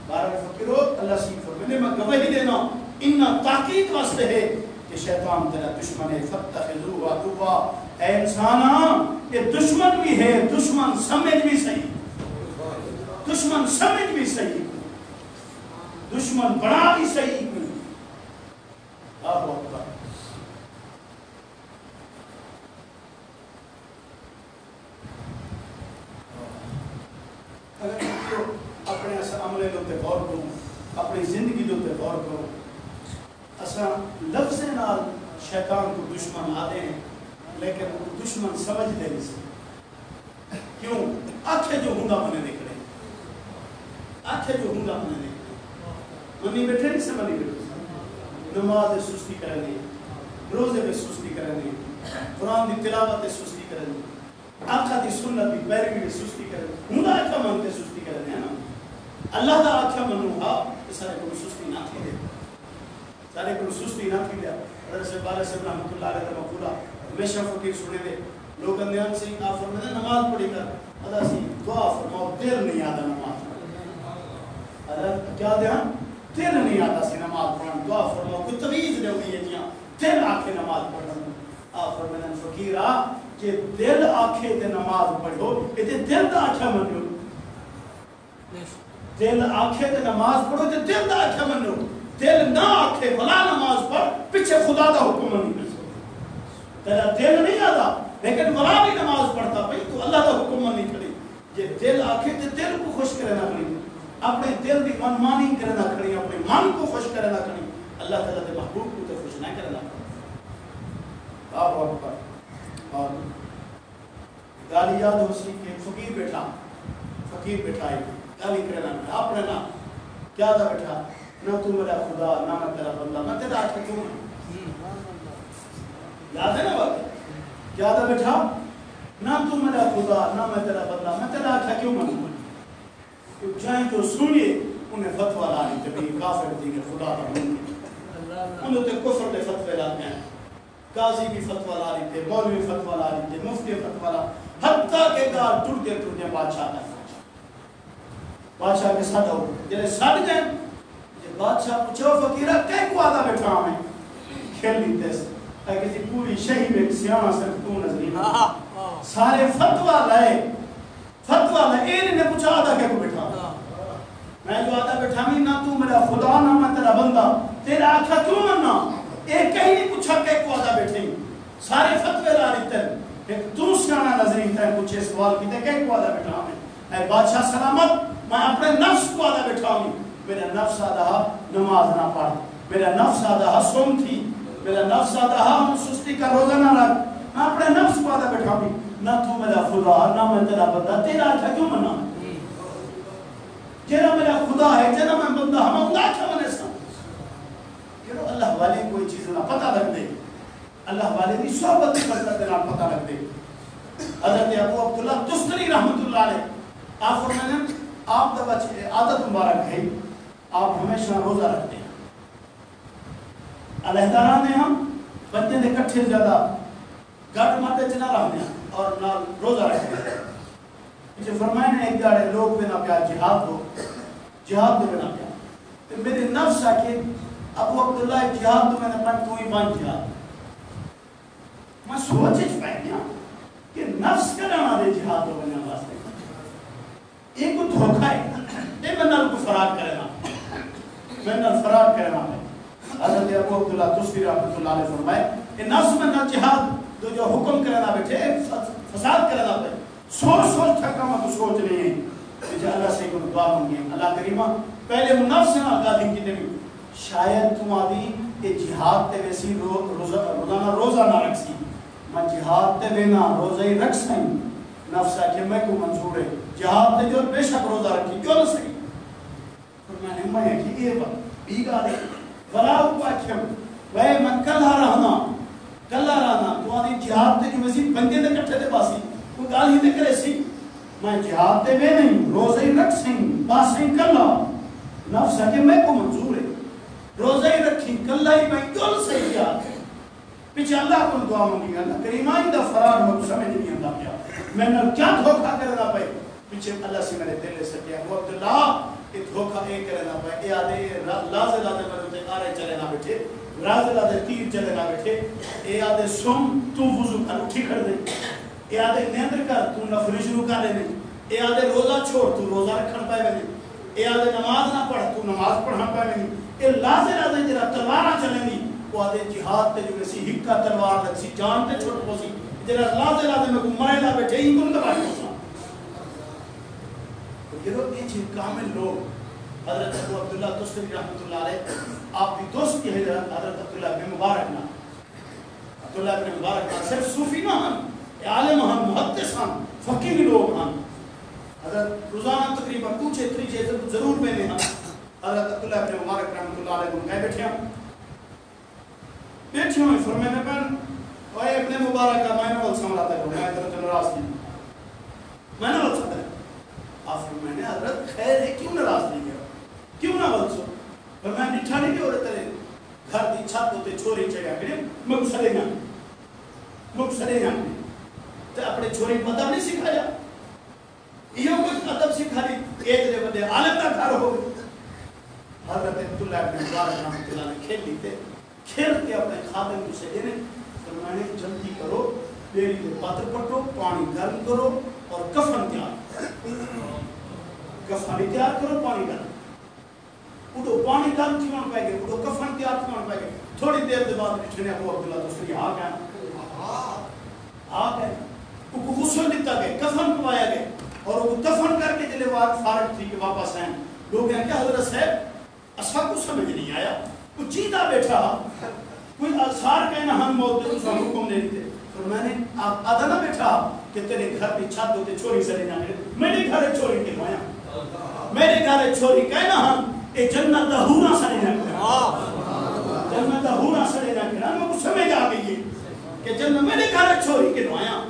Speaker 1: بارہ فکرو اللہ سے فرمانے میں گواہی دینا انہا تحقیق واسطے ہے کہ شیطان تیرا دشمن ہے فتخذوہ عدوا اے انسانا یہ دشمن بھی ہے دشمن سمجھ بھی صحیح دشمن سمجھ بھی صحیح دشمن بڑا بھی صحیح اللہ اکبر تے غور کروں اپنی زندگی دے تے غور کروں اساں لفظ نال شیطان کو دشمن آدے ہیں لیکن وہ دشمن سمجھ دے نہیں کیوں آنکھیں جو ہوندا منے نکلے آنکھیں جو ہوندا منے نکلے منی بیٹھے نہیں سے منی بیٹھے نماز سستی کرنے روزے میں سستی کرنے قرآن دی تلاوت سستی کرنے آقا دی سنت دی پیروی دی سستی کرنے ہوندا آنکھا منتے سستی کرنے ہیں نا اللہ دا آنکھا منو ہاں سارے کو سستی نہ تھی دے سارے کو سستی نہ تھی دے حضرت سے بارے سے رحمت اللہ علیہ مقولہ ہمیشہ فقیر سنے دے لوگ اندیان سے آپ فرمائے نماز پڑھی کر ادا سی دعا فرماؤ دل نہیں آتا نماز حضرت کیا دیا دل نہیں آتا سی نماز پڑھنا دعا فرماؤ کوئی تویز دے ہوئی ہے جیاں دل آکھے نماز پڑھنا آپ فرمائے فقیر کہ دل آکھے تے نماز پڑھو یہ دل دا آکھا منو دل آکھے تے نماز پڑھو تے دل دا آکھا منو دل نہ آکھے بلا نماز پڑھ پیچھے خدا دا حکم نہیں کر تیرا دل نہیں آتا لیکن بلا بھی نماز پڑھتا بھئی تو اللہ دا حکم نہیں کری یہ دل آکھے تے دل کو خوش کرنا کری اپنے دل دی من مانی کرنا کری اپنے من کو خوش کرنا کری اللہ تعالیٰ دے محبوب کو تے خوش نہ کرنا آپ پر اور گالی یاد ہو سی کہ فقیر بیٹھا ہے گالی کرنا اپنے نام کیا دا بیٹھا نہ تو میرا خدا نہ میں تیرا بندہ میں تیرا آٹھا کیوں یاد ہے نا وقت کیا دا بیٹھا نہ تو میرا خدا نہ میں تیرا بندہ میں تیرا آٹھا کیوں منوں جائیں جو سنیے انہیں فتوہ لانی تبھی کافر دی کہ خدا کا منہ انہوں تے کفر دے فتوہ لاتے ہیں قاضی بھی فتوہ لانی تھے مولوی فتوہ لانی تھے مفتی فتوہ لانی حتیٰ کہ گار ٹوٹے بادشاہ تک بادشاہ کے ساتھ ہو جلے ساتھ گئے بادشاہ پوچھو فقیرہ کئی کو آدھا بیٹھا ہمیں کھیل لیتے سے تاکہ جی پوری شہی میں سیانا صرف تو نظرین سارے فتوہ لائے ایرے نے پوچھا آدھا کیا کو بیٹھا میں جو آدھا بیٹھا ہمیں نہ تو میرا خدا نہ میں تیرا بندہ تیرا آنکھا کیوں مننا ایک کہیں نہیں پوچھا کئی کو آدھا بیٹھے سارے فتوہ لا لیتے ہیں تو سیانا نظرین تھے پوچھے سوال کی تے کئی کو آدھا بیٹھا ہمیں اے بادشاہ سلامت میں اپنے نفس کو آدھا بیٹھا ہوں میرا نفس آدھا نماز نہ پڑھ میرا نفس آدھا سوم تھی میرا نفس آدھا سستی کا روزہ نہ رکھ میں اپنے نفس کو آدھا بیٹھا بھی نہ تو میرا خدا نہ میں تیرا بندہ تیرا آٹھا کیوں منا جیرا میرا خدا ہے جیرا میں بندہ ہم اندہ آٹھا منے سا کہ اللہ والے کوئی چیز نہ پتہ لگ دے اللہ والے بھی صحبت کرتا دینا پتہ لگ دے حضرت ابو عبداللہ تستری رحمت اللہ علیہ آپ فرمائیں آپ دا بچے عادت مبارک ہے آپ ہمیشہ روزہ رکھتے ہیں علیحداران نے ہم بچے دے کٹھے زیادہ گھٹ ماتے چنا رہنے ہیں اور نال روزہ رکھتے ہیں مجھے فرمائے نے ایک جاڑے لوگ بنا پیا جہاد ہو جہاد دے بنا پیا تو میرے نفس آکے ابو عبداللہ جہاد تو میں نے پڑھ تو ہی بان جہاد میں سوچے چھپائے گیا کہ نفس کرانا دے جہاد ہو بنا واسطے ایک کو دھوکہ ہے یہ میں نال کو فرار کرنا ہے حضرت ابو عبداللہ تسفی رحمت اللہ علیہ فرمائے کہ نفس میں نال جہاد جو حکم کرنا بیٹھے فساد کرنا پہ سوچ تھکا میں تو سوچ نہیں ہے کہ اللہ سے کوئی دعا مانگی اللہ کریمہ پہلے وہ نفس نہ آگاہ دن کی دنی شاید تم آدھی کہ جہاد تے ویسی روزانہ روزہ نہ رکھ سی میں جہاد تے وینا روزہ ہی رکھ سائیں نفس آکے میں کو منظور ہے جہاد تے جو بے شک روزہ رکھی کیوں نہ سکی میں نے میں کہ یہ بات بیگا دے ولا اپاکھم وے من کلہ رہنا تو آدھی جہاد تے جو ویسی بندے دے کٹھے دے باسی وہ گال ہی دے کرے سی میں جہاد تے وے نہیں روزہ ہی رکھ سائیں باسیں کلہ نفس آکے میں کو منظور ہے روزہ ہی رکھی کلہ ہی میں کیوں نہ سکی جہاد ہے پیچھے اللہ کو دعا مانگی اللہ کریمہ دا فرار میں سمجھ نہیں آتا کیا میں نے کیا دھوکہ کرنا پہ پیچھے اللہ سے میرے دل سے کیا وہ عبداللہ یہ دھوکہ ایک کرنا پہ اے آدھے لازے میں آرے چلے نہ بیٹھے رازے لازے تیر چلے نہ بیٹھے اے آدھے سم تو وضو کر اٹھی کر دے اے آدھے نیندر کر تو نفل شروع کر لے اے آدھے روزہ چھوڑ تو روزہ رکھن پائے گا اے آدھے نماز نہ پڑھ تو نماز پڑھنا پائے گا اے لازے جرا تلوارہ چلیں گی وہ آدھے جہاد تے جو کسی ہکا تلوار لگ سی جان تے چھوٹ پوسی جرا لازے میں کو مرے نہ بیٹھے ہی کن دبائی پوسا یہ لوگ یہ چیز کامل لوگ حضرت ابو عبداللہ تستری رحمۃ اللہ علیہ آپ کی دوست کی حضرت عبداللہ بن مبارک نا عبداللہ بن مبارک نا صرف صوفی نہ ہن عالم ہن محدث ہن فقیہ لوگ ہن حضرت روزانہ تقریباً پوچھے تریجے ضرور میں نے ہن حضرت عبداللہ بن مبارک رحمۃ اللہ علیہ کو کہہ بیٹھے ہوئے فرمایا میں بہن اوے ابن مبارک کا میں نے سمجھاتا ہوں میں حضرت ناراض نہیں میں نے بولتا ہے آخر میں نے حضرت خیر ہے کیوں ناراض نہیں کیا کیوں نہ بولسو پر میں نٹھا نہیں کہ عورت ہے گھر دی چھت ہوتے چھوری چڑھا کرے مگ سڑے گا تو اپنے چھوری کو ادب نہیں سکھایا یہ کچھ ادب سکھا دی ایک دے بندے عالم کا گھر ہو حضرت عبداللہ ابن مبارک رحمۃ اللہ نے کھیل لیتے کھیل کے اپنے خادم کو سے دینے تو میں نے جلدی کرو بیری کے پاتر پٹو پانی گرم کرو اور کفن تیار کرو پانی گرم اڑو پانی گرم تھیون پائے گے اڑو کفن تیار تھیون پائے گے تھوڑی دیر دے بعد بٹھنے ابو عبداللہ دوسری آ گئے کو غسل دیتا گئے کفن پوایا گئے اور وہ دفن کر کے جلے بعد فارغ تھی کہ واپس آئیں لوگ کہیں کہ حضرت صاحب اسا کو سمجھ نہیں آیا کوئی چیدہ بیٹھا کوئی اثار کہنا ہم موت دے اس کا حکم نہیں تھے تو میں نے آدھا نہ بیٹھا کہ تیرے گھر بھی چھت ہوتے چوری سے لینا میرے گھر چوری کے مایا میرے گھر چوری کہنا ہم اے جنت دا ہورا سے لینا جنت دا ہورا سے لینا میں کو سمجھ آ گئی ہے کہ جنت میرے گھر چوری کے مایا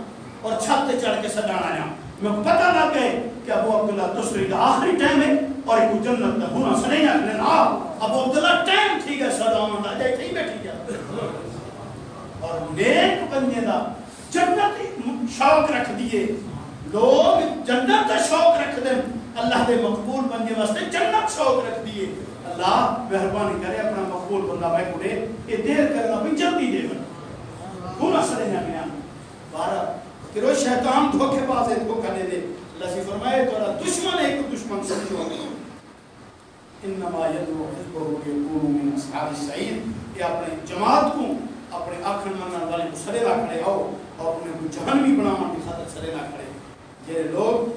Speaker 1: اور چھت چڑھ کے سجانا آیا میں کو پتہ لگ گئے کہ ابو عبداللہ دوسری کا آخری ٹائم ہے اور ایک جنت دا ہورا سے لینا ابو عبداللہ ٹائم تھی گئے سلام دا جائے تھی بیٹھی جا اور نیک بننے دا جنت شوق رکھ دیئے لوگ جنت دا شوق رکھ دیں اللہ دے مقبول بننے واسطے جنت شوق رکھ دیئے اللہ مہربانی کرے اپنا مقبول بندہ میں کھڑے یہ دیر کرنا بھی جلدی دے بنا پورا سرے ہیں بنا بارہ کہ روز شیطان دھوکے باز ہے دھوکہ دے دے اللہ سے فرمائے تو دشمن ہے کہ دشمن سمجھو انما یدعو حزبہ لیکونوا من اصحاب السعیر یہ اپنے جماعت کو اپنے آخر منن والے کو سرے نہ کھڑے آؤ اور انہیں کو جہنمی بنانا کی خاطر سرے نہ کھڑے یہ لوگ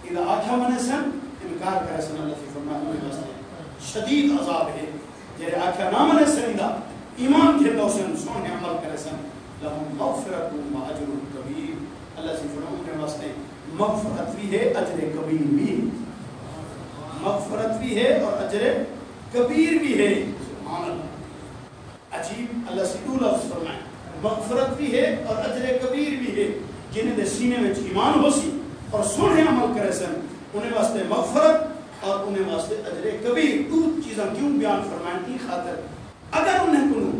Speaker 1: اذا آخر منے سن انکار کرے سن اللہ سے فرمائے انہیں واسطے شدید عذاب ہے یہ آخر نہ منے سن اذا ایمان کے دو سن سونے عمل کرے سن لہم مغفرت و اجر کبیر اللہ سے فرمائے انہیں واسطے مغفرت بھی ہے اجر کبیر بھی مغفرت بھی ہے اور اجر کبیر بھی ہے سبحان اللہ عجیب اللہ سے دو لفظ فرمائے مغفرت بھی ہے اور اجر کبیر بھی ہے جنہیں دے سینے میں ایمان ہو سی اور سونے عمل کرے سن انہیں واسطے مغفرت اور انہیں واسطے اجر کبیر دو چیزاں کیوں بیان فرمائیں کی خاطر اگر انہیں کنو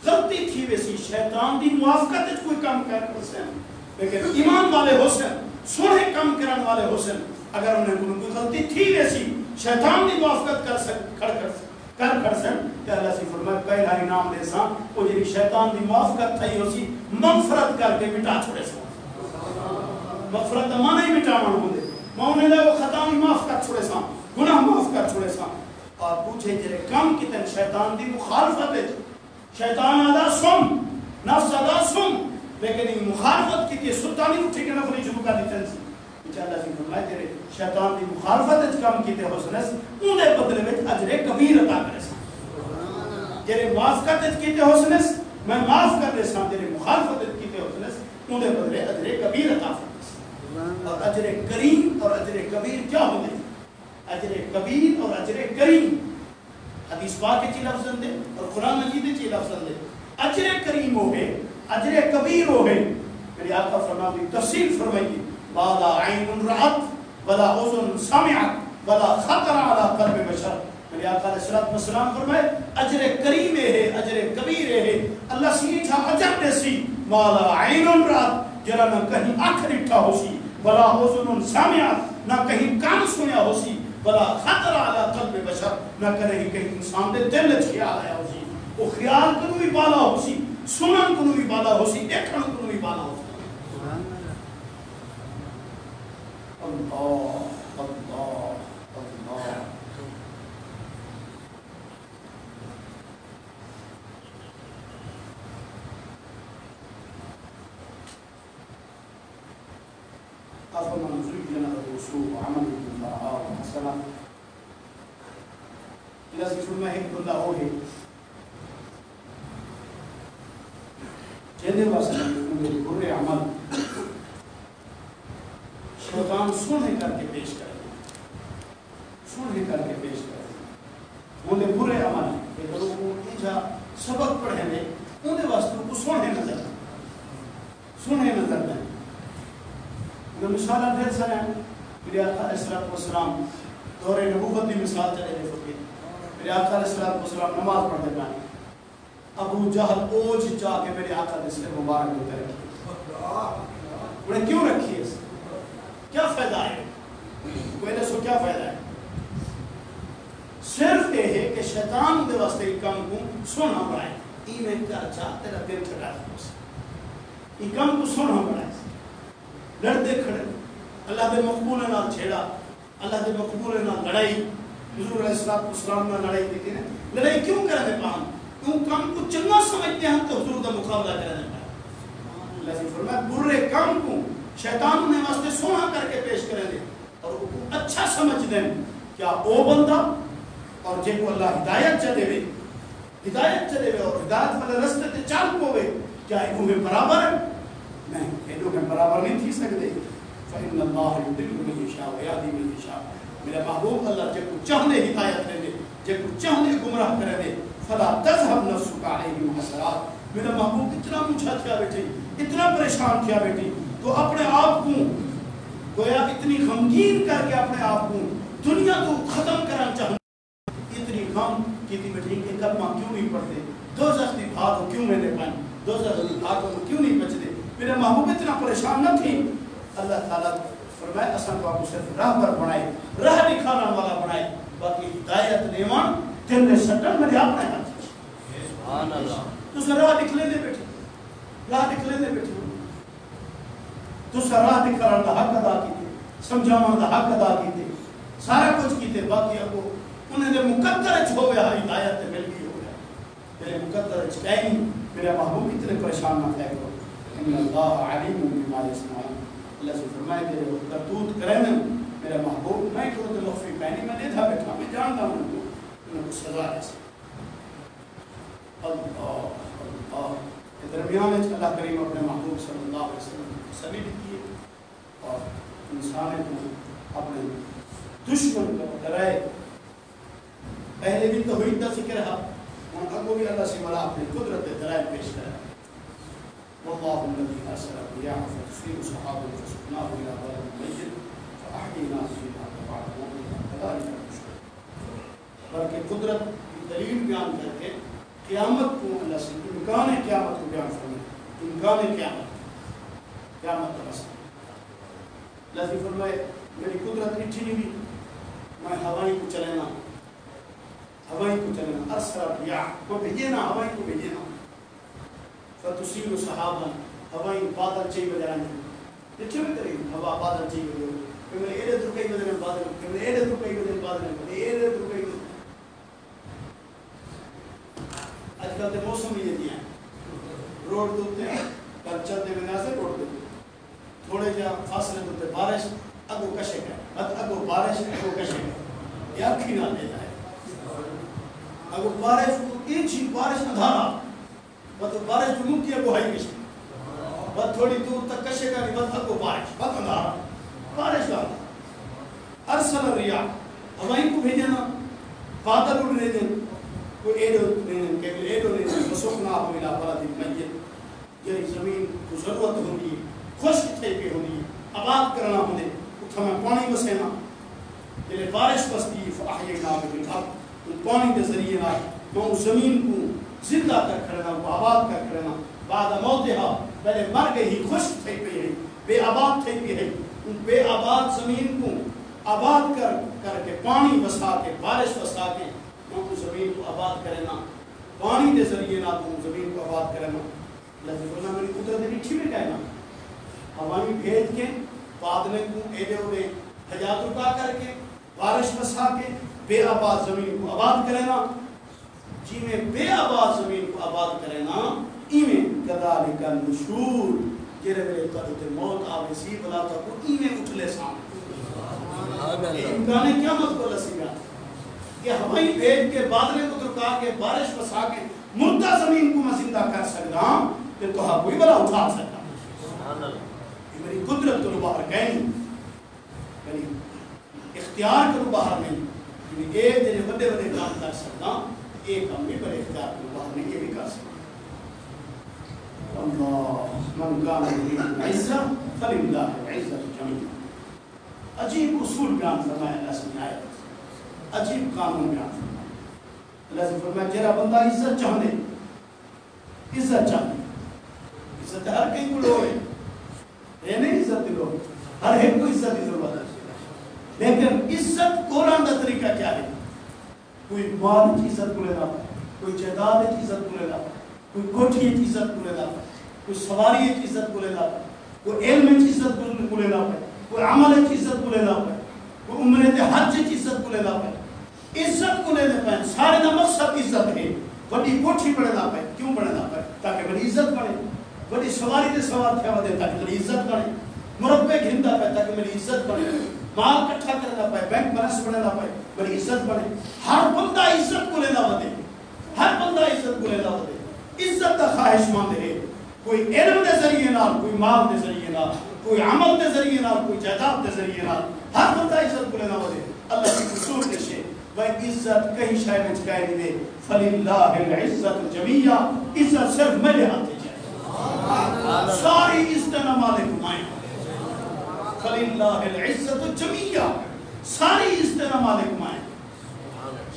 Speaker 1: غلطی تھی ویسی شیطان دی موافقت کوئی کام کر سن لیکن ایمان والے ہو سن سونے کام کرن والے ہو سن اگر انہیں کوئی غلطی تھی ویسی شیطان دی موافقت کر سن کہ اللہ سے فرمائے پہلا انعام دے سان وہ جنہی شیطان دی موافقت تھی ہو سی مغفرت کر کے مٹا چھوڑے سان مغفرت مانا ہی مٹا مان ہو دے مانے لے وہ خطا ہی معاف کر چھوڑے سان گناہ معاف کر چھوڑے سان اور پوچھے جرے کم کتن شیطان دی مخالفت ہے شیطان آدھا سن نفس آدھا سن لیکن یہ مخالفت کی تھی سلطانی اٹھے کے نفری شروع کر دیتے ہیں اللہ سے فرمائے تیرے شیطان دی مخالفت کام کیتے حسنس انہیں بدلے میں اجر کبیر عطا کرے سان تیرے موافقت کیتے حسنس میں معاف کر دے سان تیرے مخالفت کیتے حسنس انہیں بدلے اجر کبیر عطا فرمائے اور اجر کریم اور اجر کبیر کیا ہوتے ہیں اجر کبیر اور اجر کریم حدیث پاک کی لفظ دے اور قرآن مجید کی لفظ دے اجر کریم ہو گئے اجر کبیر ہو گئے میری آقا فرمائی تفصیل فرمائیے ولا عین رأت ولا اذن سمعت ولا خطر على قلب بشر میرے آقا علیہ السلام فرمائے اجر کریم ہے اجر کبیر ہے اللہ سیٹھا اجر دیسی ولا عین رأت جرا نہ کہیں آنکھ ڈٹھا ہو سی ولا اذن سمعت نہ کہیں کان سنیا ہو سی ولا خطر على قلب بشر نہ کہیں انسان دے دل وچ خیال آیا ہو سی وہ خیال کو بھی بالا ہو سی سنن کو بھی بالا ہو سی دیکھن کو بھی بالا ہو سی اللہ اللہ اللہ أفمن زين له سوء عمله فرآه حسنا لازم فرمائے حکم اللہ ہو ہے جینے واسطے میرے برے عمل شیطان سنے کر کے پیش کرے سنے کر کے پیش کرے انہیں برے عمل کہ لوگوں کو ایجا سبق پڑھے میں انہیں واسطے کو سنے نظر دیں انہیں مثالہ دیر سر ہیں میرے آقا علیہ السلام دور نبوت کی مثال چلے گئے فقیر میرے آقا علیہ السلام نماز پڑھتے پانے ابو جہل اوج جا کے میرے آقا نے اسے مبارک ہوتے رکھی انہیں کیوں رکھی ہے کیا فائدہ ہے کوئی نے سو کیا فائدہ ہے صرف یہ ہے کہ شیطان دے واسطے کام کو سونا بڑھائے ایمیں کر چاہ تیرا دل چھڑا ہے یہ کام کو سونا بڑھائے لڑتے کھڑے اللہ دے مقبول نہ چھیڑا اللہ دے مقبول نہ لڑائی حضور علیہ السلام نے لڑائی کی تھی لڑائی کیوں کرنے پاہم کیوں کام کو چنگا سمجھتے ہیں تو حضور دا مقابلہ کرنے پاہم اللہ سے فرمایا برے کام کو شیطان نے واسطے سونا کر کے پیش کریں دے اور وہ اچھا سمجھ دیں کیا او بندہ اور جے کو اللہ ہدایت چلے وے اور ہدایت والے رستے تے چال پوے کیا ایک میں برابر ہے نہیں ایڈو میں برابر نہیں تھی سکتے فإن اللہ یضل من یشاء ویہدی من یشاء میرا محبوب اللہ جے کو چاہنے ہدایت دے جے کو چاہنے گمراہ کرے دے فلا تذهب نفسك علیہم حسرات میرا محبوب اتنا مجھا کیا بیٹھی اتنا پریشان کیا بیٹھی تو اپنے آپ کو گویا اتنی غمگین کر کے اپنے آپ کو دنیا کو ختم کرنا چاہتا اتنی غم کی تھی بیٹھی کہ کلمہ کیوں نہیں پڑھتے دوزخ کی بھاگ کیوں میں نے پانی دوزخ کی بھاگ کو کیوں نہیں بچتے میرے محبوب اتنا پریشان نہ تھی اللہ تعالیٰ فرمائے اصلا تو آپ کو صرف راہ پر بنائے راہ دکھانا والا بنائے باقی ہدایت نیمان دل نے سٹن میرے آپ نے ہاتھ سبحان اللہ تو سے راہ دکھلے دے بیٹھے تو سے راہ دکھانا دا حق ادا کیتے سمجھانا دا حق ادا کیتے سارا کچھ کیتے باقی اب انہیں دے مقدر چھو گیا ہدایت مل گئی ہو گیا میرے مقدر چھکائی میرے محبوب اتنے پریشان نہ تھے ان اللہ علیم بما یصنعون اللہ سے فرمائے کہ وہ کرتوت کرے نا میرا محبوب میں کروں تو مخفی پہنی میں دیکھا بیٹھا میں جانتا ہوں انہیں کو سزا ہے اللہ درمیان اللہ کریم اپنے محبوب صلی اللہ علیہ وسلم کو سلیب کیے اور انسان کو اپنے دشمن کو ڈرائے پہلے بھی تو ہوئی تھا ذکر ہے ان کو بھی اللہ سے ملا اپنی قدرت ڈرائے پیش کرا والله الذي أرسل الرياح فتثير سحابا فسقناه إلى بلد ميت فأحيينا فيها بعد موتها كذلك النشور بلکہ قدرت کی دلیل بیان کر کے قیامت کو اللہ سے امکان قیامت کو بیان فرمائے امکان قیامت کا مسئلہ اللہ سے فرمائے میری قدرت اٹھی نہیں بھی میں ہوائیں کو چلینا ارسل الرياح کو بھیجنا ہوائیں کو بھیجنا فتصير سحابا ہوائیں بادل چاہیے وغیرہ نہیں یہ کیوں کرے ہوا بادل چاہیے وغیرہ کہ میں ایرے دھوکے وغیرہ بادل کہ میں ایرے دھوکے وغیرہ بادل ایرے دھوکے آج کل کے موسم یہ دیا ہے روڈ دھوتے ہیں کل چلتے میں نازل روڈ دھوتے تھوڑے جا فاصلے دھوتے بارش اگو کشے گا اگو بارش اگو کشے گا یہ اکھی نہ دیتا ہے اگو بارش ایچی بارش ادھارا بس بارش جو ممکن ہے وہ ہے کشے بس تھوڑی دور تک کشے گا نہیں بس اگو بارش بس ادھارا بارش ڈالا ارسل الرياح ہوائیں کو بھیجنا بادل اڑنے دیں کوئی ایڈو نہیں فسقناه الى بلد ميت یہ زمین کو ضرورت ہوندی خشک تھے پہ ہوندی آباد کرنا ہوندے اتھا میں پانی بسینا جلے بارش بستی فاحیینا به الارض پانی کے ذریعے نہ وہ زمین کو زندہ کر کرنا آباد کر کرنا بعد موتها پہلے مر گئی خشک تھے پہ ہے بے آباد تھے پہ ہے ان بے آباد زمین کو آباد کر کے پانی بسا کے بارش بسا کے وہ زمین کو آباد کرنا پانی کے ذریعے نہ تو زمین کو آباد کرنا اللہ فرمایا میری قدرت مٹھی میں کہنا ہوائیں بھیج کے بادلیں کو ایڈے اوڈے حجات اٹھا کر کے بارش بسا کے بے آباد زمین کو آباد کرنا جی میں بے آباد زمین کو آباد کرنا ایمیں کذالک النشور جرے میرے قدرت موت آوے سی بلا تو ایمیں اٹھلے سامنے امکان قیامت کو لسیگا کہ ہمیں بھیج کے بادلیں کو درکا کے بارش بسا کے مردہ زمین کو میں زندہ کر سکتا ہوں کہ تو کوئی بلا اٹھا سکتا یہ میری قدرت کو باہر گئے نہیں، یعنی اختیار کو باہر نہیں، یعنی ایک جنہیں بڑے بڑے کام کر سکتا ایک کام بھی بڑے اختیار کو باہر نہیں، یہ بھی کر سکتا اللہ من کان یرید العزة فللہ العزة جمیعا۔ عجیب اصول بیان فرمایا اللہ سے آیت، عجیب قانون بیان فرمایا اللہ سے فرمایا جرا بندہ عزت چاہنے، عزت چاہنے، عزت ہر کہیں کو لو ہے، یہ نہیں عزت لو، ہر ایک کو عزت کی ضرورت ہے، لیکن عزت قرآن کا طریقہ کیا ہے؟ کوئی مال کی عزت کو لینا پائے، کوئی جائیداد کی عزت کو لینا پائے، کوئی کوٹھی کی عزت کو لینا پائے، کوئی سواری کی عزت کو لینا پائے، کوئی علم کی عزت کو لینا پائے، کوئی عمل کی عزت کو لینا پائے، کوئی عمرے حج کی عزت کو لینا پائے، عزت کو لینے پائے، سارے کا مقصد عزت ہے، بڑی کوٹھی بڑھنا پائے، کیوں بڑھنا پائے؟ تاکہ بڑی عزت بڑھے، بڑی سواری دے سوار تھیا دے تاکہ بڑی عزت بڑھے، مربع گھندا پائے تاکہ بڑی عزت بڑھے، مال کٹھا کرنا پائے، بینک بیلنس بڑھنا پائے، بڑی عزت بڑھے، ہر بندہ عزت کو لینا ودے، ہر بندہ عزت کو لینا ودے، عزت کا خواہش مند ہے، کوئی علم دے ذریعے نال، کوئی مال دے ذریعے نال، کوئی عمل دے ذریعے نال، کوئی جائیداد دے ذریعے نال، ہر بندہ عزت کو لینا ودے۔ اللہ کی اصول کیسے وہ عزت کہیں شے وچ کہہ نہیں دے، فللہ العزت جمیعا، عزت صرف میرے ہاتھ ہے، ساری عزت مالک میں، فللہ العزت جمیعا، ساری عزت مالک میں۔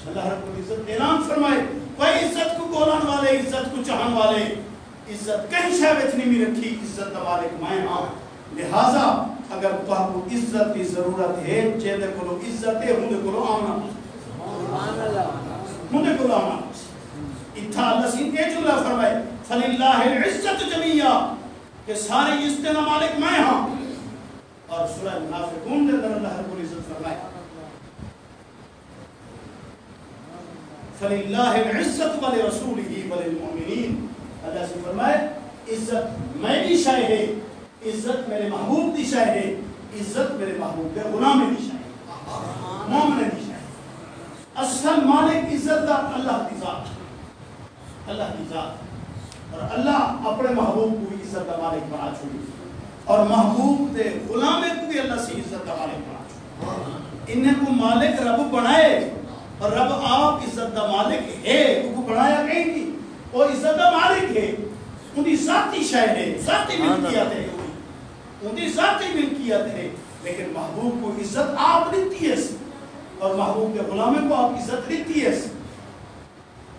Speaker 1: اللہ رب العزت اعلان فرمائے وہ عزت کو بولن والے، عزت کو چاہن والے، عزت کہیں شے وچ نہیں بھی رکھی، عزت دا مالک میں ہاں۔ لہذا اگر تہاکو عزت کی ضرورت ہے، جے کولو عزت ہے ہندے کولو آنا، ہندے کولو آنا۔ اتھا اللہ سے یہ جملہ فرمائے فللہ العزت جمیعا، کہ ساری عزت دا مالک میں ہاں۔ اور سورہ منافقون دے اندر اللہ رب العزت فرمائے فللہ العزت ولرسولہ وللمؤمنین، اللہ سے فرمائے عزت میری شے ہے، عزت میرے محبوب دی شے ہے، عزت میرے محبوب کے غلام دی شے ہے، مومن دی شے ہے۔ اصل مالک عزت دا اللہ کی ذات، اللہ کی ذات، اور اللہ اپنے محبوب کو بھی عزت دا مالک بنا چھوڑی، اور محبوب دے غلام کو بھی اللہ سے عزت دا مالک بنا چھوڑی۔ انہیں کو مالک رب بنائے، اور رب آپ عزت دا مالک ہے، وہ کو بنایا کہیں نہیں، وہ عزت دا مالک ہے، ان کی ذاتی شے ہے، ذاتی ملکیت ہے، ان کی ذاتی ملکیت ہے، لیکن محبوب کو عزت آپ دیتی ہے، اور محبوب کے غلامے کو آپ عزت دیتی ہے۔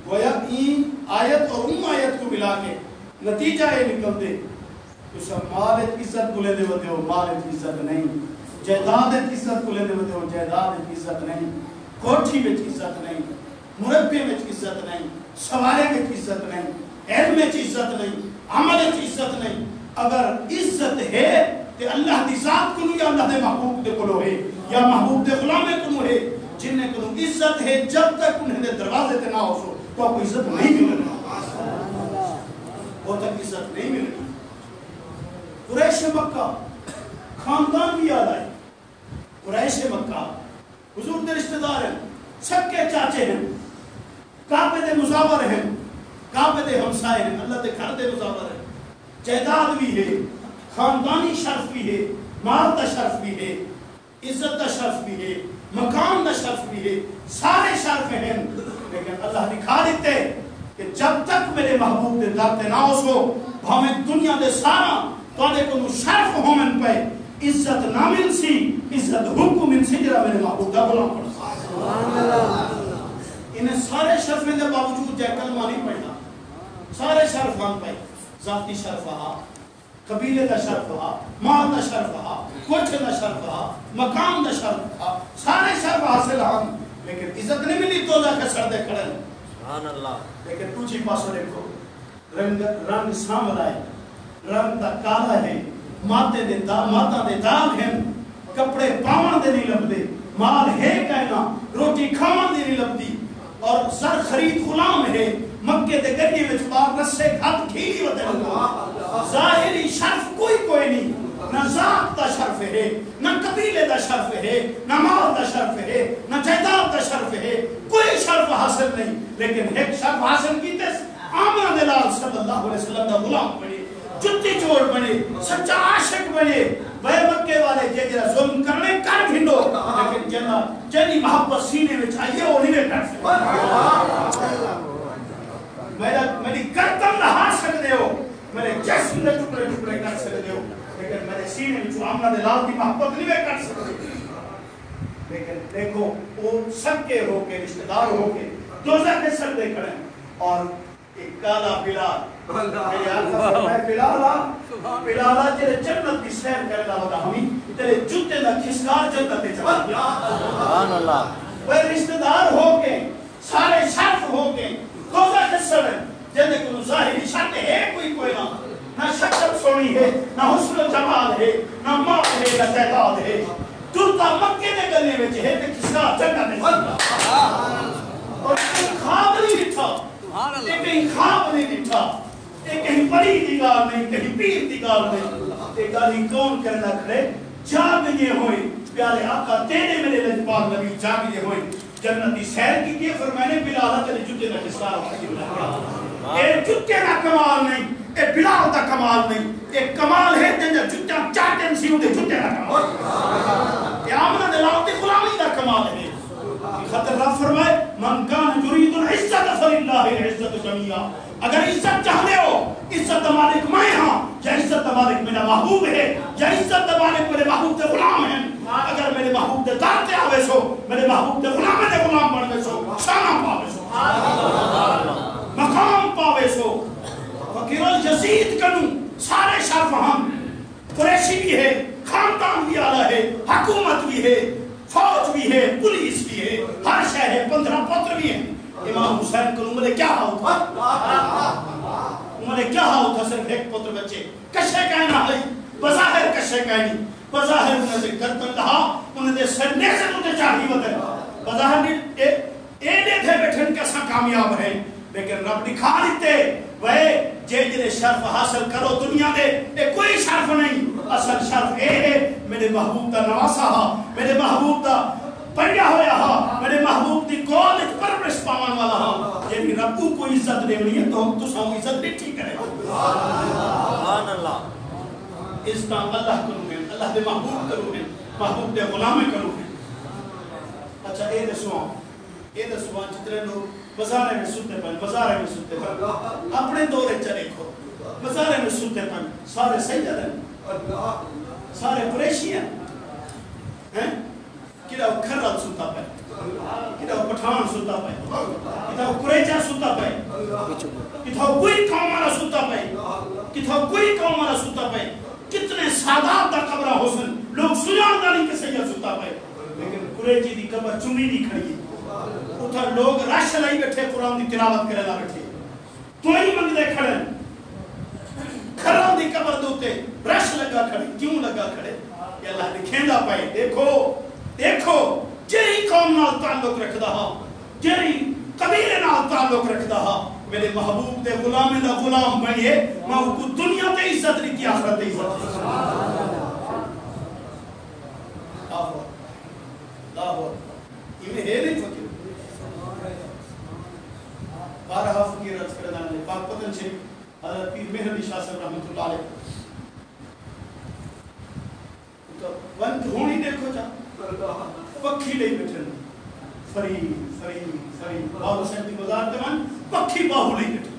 Speaker 1: گویا این آیت اور ام آیت کو ملا کے نتیجہ یہ نکل دے تو سب مالک عزت کو لے دے ہوتے ہو، مالک عزت نہیں، جائیداد عزت کو لے دے ہوتے ہو، جائیداد عزت نہیں، کوٹھی میں عزت نہیں، مربع میں عزت نہیں، سوارے میں عزت نہیں، علم میں عزت نہیں، عمل میں عزت نہیں۔ اگر عزت ہے تو اللہ دی ذات کو یا اللہ دے محبوب دے کلو ہے، یا محبوب دے غلامے کو ہے، جنہیں کو عزت ہے، جب تک انہیں دے دروازے تے نہ ہو سو تو آپ کو عزت نہیں ملے، وہ تک عزت نہیں ملے۔ قریش مکہ خاندان بھی یاد آئے، قریش مکہ حضور دے رشتہ دار ہیں، سب کے چاچے ہیں، کعبے دے مزاور ہیں، کعبے دے ہمسائے ہیں، اللہ دے گھر دے مزاور ہیں، جائیداد بھی ہے، خاندانی شرف بھی ہے، مال دا شرف بھی ہے، عزت دا شرف بھی ہے، مقام دا شرف بھی ہے، سارے شرف ہیں، لیکن اللہ دکھا دیتے کہ جب تک میرے محبوب دے در تے نہ ہو سو ہمیں دنیا دے سارا تواڈے کو شرف ہومن پے عزت نہ مل سی، عزت حکم من سی جڑا میرے محبوب دا غلام پڑ سبحان اللہ۔ انہیں سارے شرف دے باوجود جے کلمہ نہیں پڑھنا، سارے شرف ہم پے، ذاتی شرف ہا، قبیلے دا شرف ہا، مال دا شرف ہا، کوٹھے دا شرف ہا، مقام دا شرف ہا، سارے شرف حاصل ہم، لیکن عزت نہیں ملی تو جا کے سر دے کھڑے سبحان اللہ۔ لیکن دوسری پاسوں دیکھو رنگ سامر آئے، رنگ دا کالا ہے، ماتے دے داغ ہیں، کپڑے پاون دے نہیں لبدے، مال ہے کہنا، روٹی کھاون دے نہیں لبدی، اور سر خرید غلام ہے، مکے دے گڈی وچ پاک رسے کھت کھیلی ودے ظاہری شرف کوئی نہیں، نہ ذات دا شرف ہے، نہ قبیلے دا شرف ہے، نہ مال دا شرف ہے، نہ جائیداد دا شرف ہے، کوئی کوئی شرف حاصل نہیں، لیکن ایک شرف حاصل کی تے آمنہ دلال صلی اللہ علیہ وسلم دا غلام بنے، جتی چور بنے، سچا عاشق بنے، بے مکے والے جیجرہ ظلم کرنے کر بھنڈو، لیکن جنہی محبت سینے میں چاہیے وہ نہیں میں کر سکتے، میری گردن نہا سکتے ہو، میرے جسم نے ٹکڑے ٹکڑے کر سکتے ہو، لیکن میرے سینے میں جو آمنہ دلال کی محبت نہیں میں کر سکتے۔ لیکن دیکھو وہ سکے ہو کے رشتہ دار ہو کے دوزخ کے سردے کھڑے اور ایک کالا بلال، میرے آقا فرمائے بلالا تیرے جنت کی سیر کرنا ہوگا، ہمیں تیرے جوتے نہ کھسکار جنت دے جانا، سبحان اللہ، وہ رشتہ دار ہو کے سارے شرف ہو کے دوزخ کے سردے جنہیں کو ظاہری شرط ہے کوئی نہ شکل سونی ہے، نہ حسن و جمال ہے، نہ مال ہے، نہ تعداد ہے، دلتا مکے نے گلے میں چہے تے کسا جنت میں سکتا اور ایک خواب نہیں لٹھا، ایک خواب نہیں لٹھا، ایک کہیں پری دیگار نہیں، کہیں پیر دیگار نہیں، ایک گالی کون کرنا کھڑے جاگنے ہوئے پیارے آقا تیرے میرے لجپال نبی جاگنے ہوئے جنتی سیر کی کیے فرمائنے بلالا تیرے جتے نہ کسا اے جتے نہ کمال نہیں، اے بلال دا کمال نہیں، ایک کمال ہے جنجا جتے چاہتے نسیوں دے جتے نہ کمال، یہ آمنہ دلال دے غلامی دا کمال ہے۔ خطر رب فرمائے من کان یرید العزت فللہ العزت جمیعا، اگر عزت چاہتے ہو عزت مالک میں ہاں یا عزت مالک میرا محبوب ہے یا عزت مالک میرے محبوب دے غلام ہیں، اگر میرے محبوب دے دارتے آوے سو میرے محبوب دے غلام دے غلام بڑھے سو شانہ پاوے سو مقام پاوے سو فقیر الیزید کنو سارے شرف ہم قریشی بھی ہے، خاندان بھی آلہ ہے، حکومت بھی ہے، فوج بھی ہے، پولیس بھی ہے، ہر شہر ہے، 15 پتر بھی ہیں۔ امام حسین کو عمرے کیا ہوتا عمرے کیا ہوتا صرف ایک پتر بچے کشے کہنا ہے، بظاہر کشے کہنی، بظاہر انہیں سے گردن رہا، انہیں دے سر نیزے تو چاہی ہوتا ہے، بظاہر اینے تھے بیٹھن کیسا کامیاب ہے، لیکن رب دکھا دیتے وہ جے شرف حاصل کرو دنیا دے اے کوئی شرف نہیں، اصل شرف اے ہے میرے محبوب دا نواسا ہا، میرے محبوب دا پڑھیا ہویا ہا، میرے محبوب دی گود ایک پرورش پاون والا ہا، یعنی رب کو عزت دیونی ہے تو ہم تو ساؤں عزت بھی ٹھیک کرے سبحان اللہ، عزت اللہ کرو ہیں، اللہ دے محبوب کرو ہیں، محبوب دے غلام کرو ہیں۔ اچھا اے دسوان جتنے لوگ بازارے میں ستے پن، بازارے میں ستے پن، اپنے دورے چلے کھو بازارے میں ستے پن، سارے سیدر ہیں، سارے قریشی ہیں، کدھا وہ کھرل ستا پہ، کدھا وہ پٹھان ستا پہ، کدھا وہ قریجہ ستا پہ، کدھا وہ کوئی قوم والا ستا پہ، کدھا وہ کوئی قوم والا ستا پہ، کتنے سادات دا قبرہ حسن لوگ سجان دانی کے سید ستا پہ، لیکن قریجی دی قبر چمی نہیں کھڑی، اتھا لوگ رش لائی بیٹھے قرآن دی تلاوت کرے لا بیٹھے، تو ہی منگ دے کھڑے کھران دی قبر دوتے رش لگا کھڑے، کیوں لگا کھڑے؟ کہ اللہ نے کھیندا پائے، دیکھو جیری قوم نال تعلق رکھ دہا، جیری قبیلے نال تعلق رکھ دہا، میرے محبوب دے غلام دا غلام بنیے، میں کو دنیا تے عزت نہیں آخرت تے عزت لاہور یہ ہے نہیں فقیر بارہا فقیر عرض کردان لے پاک پتن سے حضرت پیر مہر علی شاہ صاحب رحمت اللہ علیہ ون دھونی دیکھو جا پکھی لے بیٹھن فری باہو سینٹی مزار دیوان پکھی باہو لے بیٹھن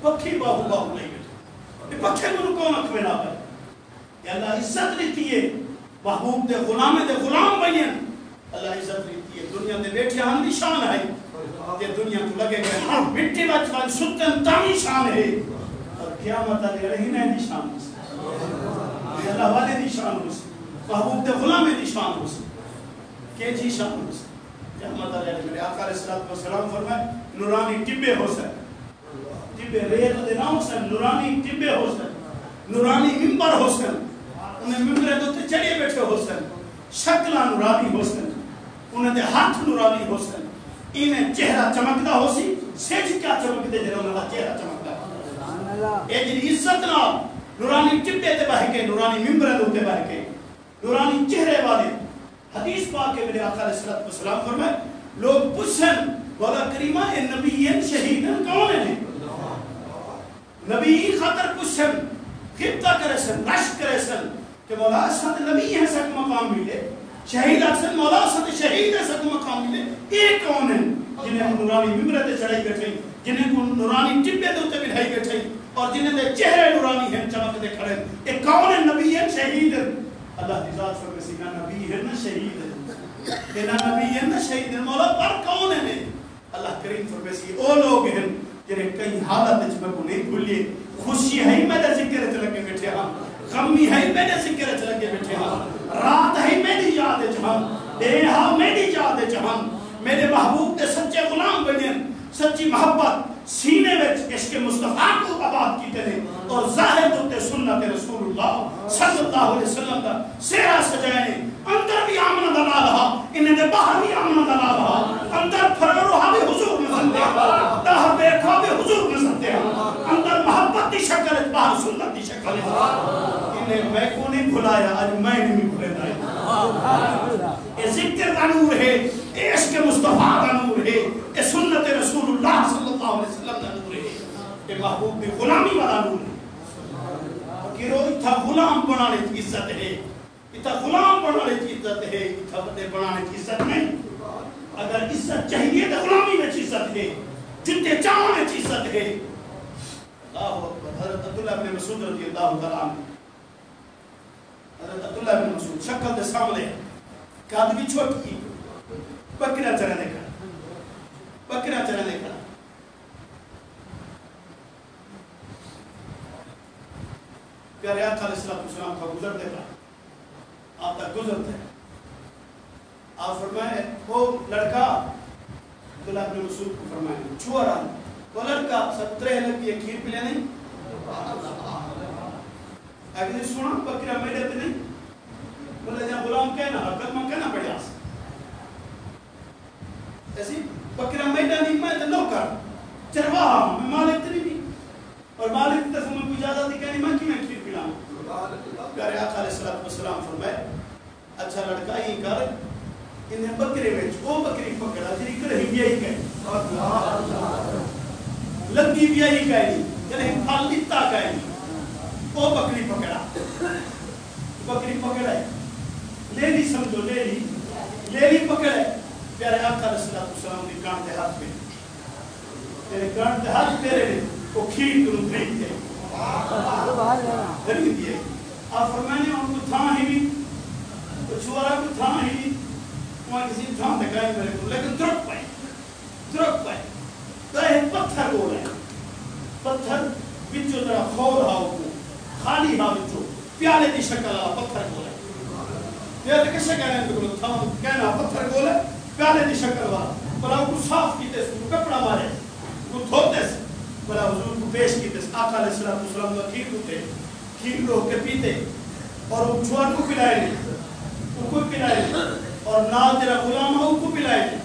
Speaker 1: پکھی باہو لے بیٹھن یہ پکھے منو کون اکھوینا پہ کہ اللہ عزت لیتی ہے محبوب دے غلام بنین اللہ عزت لیتی ہے دنیا دے بیٹھے ہم نشان ہے یہ دنیا کو لگے گئے مٹی بچوان ستن تامی شان ہے اور قیامت علی رہینے نشان ہو سکتے اللہ والے نشان ہو سکتے محبوب دے غلام نشان ہو سکتے کہ جی شان ہو سکتے قیامت علی رہینے آقا علیہ السلام فرمائے نورانی ٹبے ہو سکتے ٹبے ریت دے نہ ہو سکتے نورانی ٹبے ہو سکتے نورانی ممبر ہو سکتے انہیں ممبرے دوتے چڑھے بیٹھے ہو سکتے شکلہ نورانی ہو سکتے انہیں دے ہاتھ نورانی ہو سکتے انہیں چہرہ چمکدہ ہو سی سیج کیا چمکدے جنہوں نے چہرہ چمکدہ اے جنہی عزت نہ نورانی ٹبے تے بہ کے نورانی ممبرے دوتے بہ کے نورانی چہرے والے حدیث پاک کے میرے آقا علیہ السلام فرمائے لوگ پوچھن مولا کریمہ اے نبیین شہیدن کون ہیں؟ نبی خاطر پوچھن خطہ کرے سن رشک کرے سن کہ مولا اسد نبی ہے سک مقام ملے شہید اکثر مولا اسد شہید ہے سک مقام ملے یہ کون ہیں جنہیں نورانی ممبر تے چڑھائی بیٹھیں جنہیں کو نورانی ٹبے دے تے بٹھائی بیٹھیں اور جنہیں دے چہرے نورانی ہیں چمک دے کھڑے یہ کون ہیں نبی ہیں شہید ہیں اللہ کی ذات فرمائی سی نہ نبی ہے نہ شہید ہے کہ نہ نبی ہے نہ شہید ہے مولا پر کون ہیں اللہ کریم فرمائی سی او لوگ ہیں جنہیں کئی حالت میں کو نہیں بھولیے خوشی ہے میرے ذکر تے لگے بیٹھے ہاں غمی ہے میرے ذکر تے لگے بیٹھے ہاں رات ہے میری یاد جہاں دے ہاں میری یاد جہاں میرے محبوب کے سچے غلام بنے سچی محبت سینے وچ عشق مصطفیٰ کو آباد کیتے ہیں اور ظاہر تے سنت رسول اللہ صلی اللہ علیہ وسلم دا سیرا سجائے اندر بھی آمن دلا رہا انہیں دے باہر بھی آمن دلا رہا اندر پھروہا بھی حضور میں سنتے ہیں داہر بیٹھا بھی حضور میں سنتے ہیں اندر محبت دی شکل ہے باہر سنت دی شکل ہے انہیں میں کو نہیں بھلایا آج میں نہیں بھولے دایا یہ ذکر کا نور ہے یہ عشق مصطفیٰ کا نور ہے یہ سنت رسول اللہ صلی اللہ علیہ وسلم کا نور ہے یہ محبوب کی غلامی والا نور ہے کہ رو اتھا غلام بنانے کی عزت ہے اتھا غلام بنانے کی عزت ہے اتھا بڑے بنانے کی عزت نہیں اگر عزت چاہیے تو غلامی میں عزت ہے جنتے چاہنے کی عزت ہے اللہ اکبر حضرت عبداللہ بن مسعود رضی اللہ تعالیٰ عنہ حضرت عبداللہ بن مسعود شکل دے سامنے قد بھی چھوٹی بکرا چرنے کھڑا بکرا چرنے کھڑا پیارے آقا علیہ السلام کا گزر دے کھڑا آپ تک گزرتے ہیں آپ فرمائے وہ لڑکا عبداللہ بن مسعود کو فرمائے چھوڑ رہا وہ لڑکا 17 لگی ہے کھیر پلے نہیں اگر سنا بکرا میڈے تے نہیں بولے جہاں غلام کہنا قدمہ کہنا پڑے آسا ایسی بکرا میڈا نہیں میں تو نوکر چرواہا میں مالک تری نہیں اور مالک تے سمجھ کو اجازت دی کہنی میں کی میں کھیر پلاؤں پیارے آقا علیہ السلام فرمائے اچھا لڑکا ہی کر انہیں بکرے میں وہ بکری پکڑا جنہی کرے ہی بیائی کہیں لگی بیائی کہیں جنہی پھال لیتا کہیں وہ بکری پکڑا ہے لیلی سمجھو لیلی پکڑے پیارے آقا علیہ السلام نے کان دے ہاتھ پہ تیرے کان دے ہاتھ پیرے نے وہ کھیر کروں دریک دے دریک دیئے آپ فرمائنے ان کو تھا ہی بھی وہ چھوارا کو تھا ہی بھی وہاں کسی تھا دکھائی میرے کو لیکن درک پائے تو ایک پتھر ہو رہے ہیں پتھر بچو ذرا خور ہاؤ کو خالی ہاؤ بچو پیالے دی شکل آ پتھر ہو رہے ہیں یہ کسے کہنے ہیں کہ تھا کہنا پتھر ہو رہے پیالے دی شکل والا بلا کو صاف کیتے اس کو کپڑا مارے کو دھوتے سے بلا حضور کو پیش کیتے سے آقا علیہ السلام کا کھیر ہوتے کھیر رو کے پیتے اور وہ چھوار کو پلائے نہیں وہ کو پلائے نہیں اور نال تیرا غلام ہو کو پلائے نہیں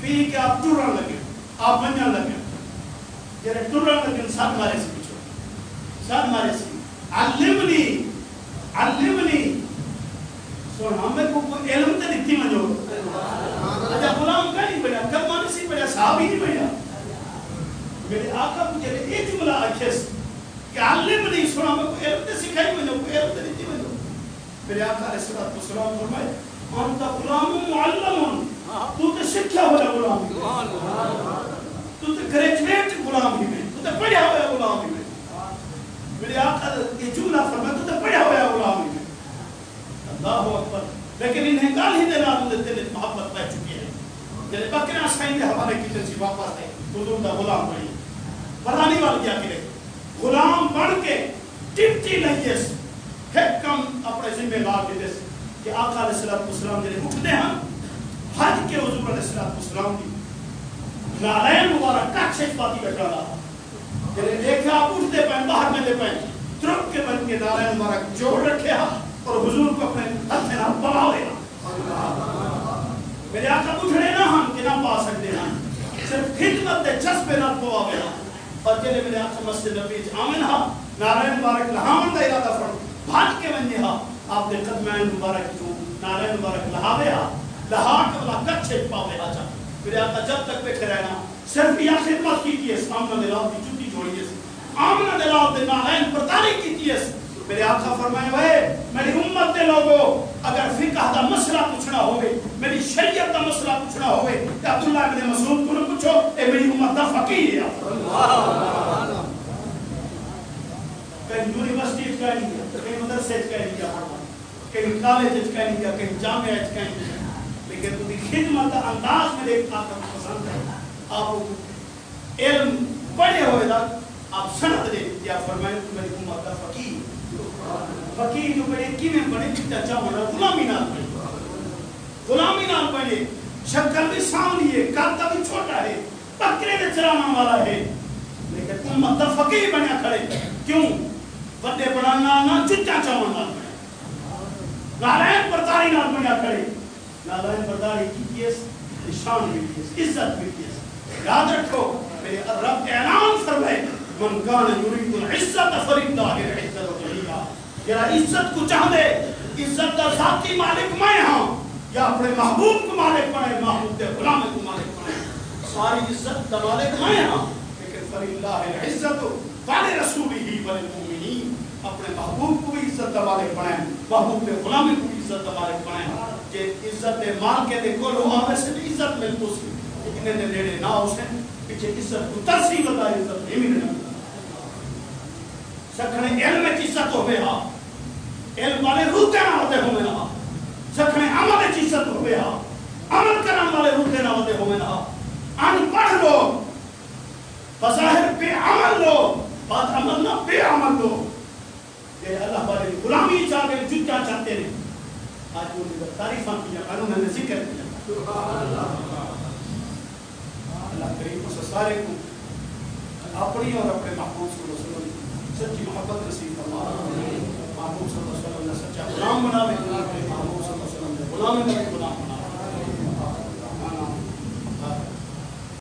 Speaker 1: بھی کہ آپ ٹورن لگے آپ بنجان لگے جیرے ٹورن لگے ساتھ مارے سے پچھو ساتھ مارے سے علمنی سوڑ ہمیں کو کوئی علم تے دکھتی میں جو اچھا غلام کا نہیں بڑھا کرمانی سی بڑھا صحابی نہیں بڑھا میرے آقا کو جلے ایک جملہ آکھیس کہ علمنی سوڑ ہمیں کو علم تے سکھائی میں جو کوئی علم تے دکھتی میں جو میرے آقا علیہ السلام فرمائے انت غلام معلم تو تے سکھیا ہویا غلام تو تے گریجویٹ غلام ہی میں تو تے پڑھیا ہویا غلام ہی میں میرے آقا یہ جملہ فرمائے تو تے پڑھیا ہویا غلام ہی میں اللہ اکبر لیکن انہیں گال ہی دینا تو دل محبت پہ چکی ہے جلے بکرہ سائن دے حوالے کی جنسی واپس ہے حضور دا غلام بڑی بڑھانی والی کیا کرے غلام بڑھ کے ٹپٹی لئیس حکم اپنے ذمہ دار دیتے سے کہ آقا علیہ السلام جلے اٹھتے ہیں حج کے حضور علیہ السلام کی نالین مبارک کچھ ایک باتی بیٹھا رہا جلے دیکھا آپ اٹھتے پہیں باہر میں دے پہیں ترک کے بن کے نالین مبارک جوڑ رکھے ہاں اور حضور کو اپنے ہاتھ سے نہ پڑا ہوئے میرے آقا اٹھنے نہ ہم کہ نہ پا سکتے ہیں صرف خدمت دے چس پہ نہ پوا ہوئے اور جلے میرے آقا مسجد نبی آمن ہاں نالین مبارک لہامن دا ارادہ فرم بھاج کے بنجے ہاں آپ دے قدمین مبارک جو نالین مبارک لہاوے ہاں لہا کے اللہ کچھ ایک پاوے ہاں چاہتے میرے آقا جب تک بیٹھے رہنا صرف یہ خدمت کی ہے آمنہ دلاؤ کی جُتی جوڑی ہے آمنہ دلاؤ دے نالین پرداری کی ہے میرے آقا فرمائے ہوئے میری امت دے لوگو اگر فقہ دا مسئلہ پوچھنا ہوئے میری شریعت دا مسئلہ پوچھنا ہوئے کہ عبداللہ ابن مسعود کو نہ پوچھو اے میری امت دا فقیہ ہے کہیں یونیورسٹی کہیں نہیں کہیں مدرسے کہیں نہیں کہیں کالج کہیں نہیں کہیں جامعہ کہیں نہیں لیکن تو خدمت انداز میں ایک آقا پسند ہے آپ علم پڑھے ہوئے دا آپ سند دے یا فرمائے تو میری امت دا فقیہ فقیر جو پڑھے کی میں پڑھے کتا چاہونا غلامی نال پڑھے شکل بھی سامنی ہے کاتا بھی چھوٹا ہے پکرے دے چرانا والا ہے لیکن امت دا فقیر بنیا کھڑے کیوں وڈے بنانا نہ چچا چاہونا نالین پرداری نال بنیا کھڑے نالین پرداری کی کیس نشان بھی کیس عزت بھی کیس یاد رکھو میرے رب اعلان فرمائے من کان یرید العزت فللہ العزت جمیعا یا عزت کو چاہ دے عزت کا ذاتی مالک میں ہاں یا اپنے محبوب کو مالک بنے محبوب دے غلام کو مالک بنے ساری عزت کا مالک میں ہاں لیکن فللہ العزت ولرسولہ وللمؤمنین اپنے محبوب کو بھی عزت کا مالک بنے محبوب دے غلام کو بھی عزت کا مالک بنے کہ عزت دے مال کے دے کولو آوے سے بھی عزت ملتو سی لیکن دے نیڑے نہ ہو سے پیچھے عزت کو ترسی بتائی عزت نہیں ملنا سکھنے علم کی عزت ہوئے ہاں علم والے روتے نہ ہوتے ہوئے ہاں سکھنے عمل کی عزت ہوئے ہاں عمل کرنے والے روتے نہ ہوتے ہوئے ہاں ان پڑھ لوگ بظاہر بے عمل لوگ بات عمل نہ بے عمل لوگ یہ اللہ والے غلامی چاہتے ہیں جتنا چاہتے ہیں آج وہ تعریفاں کیا انہوں نے ذکر کیا اللہ کریم کو سارے کو اپنی اور اپنے محبوب صلی اللہ علیہ وسلم سچی محبت نصیب فرما محبوب صلی اللہ علیہ وسلم نے سچا غلام بناوے محبوب صلی اللہ علیہ وسلم نے غلام بناوے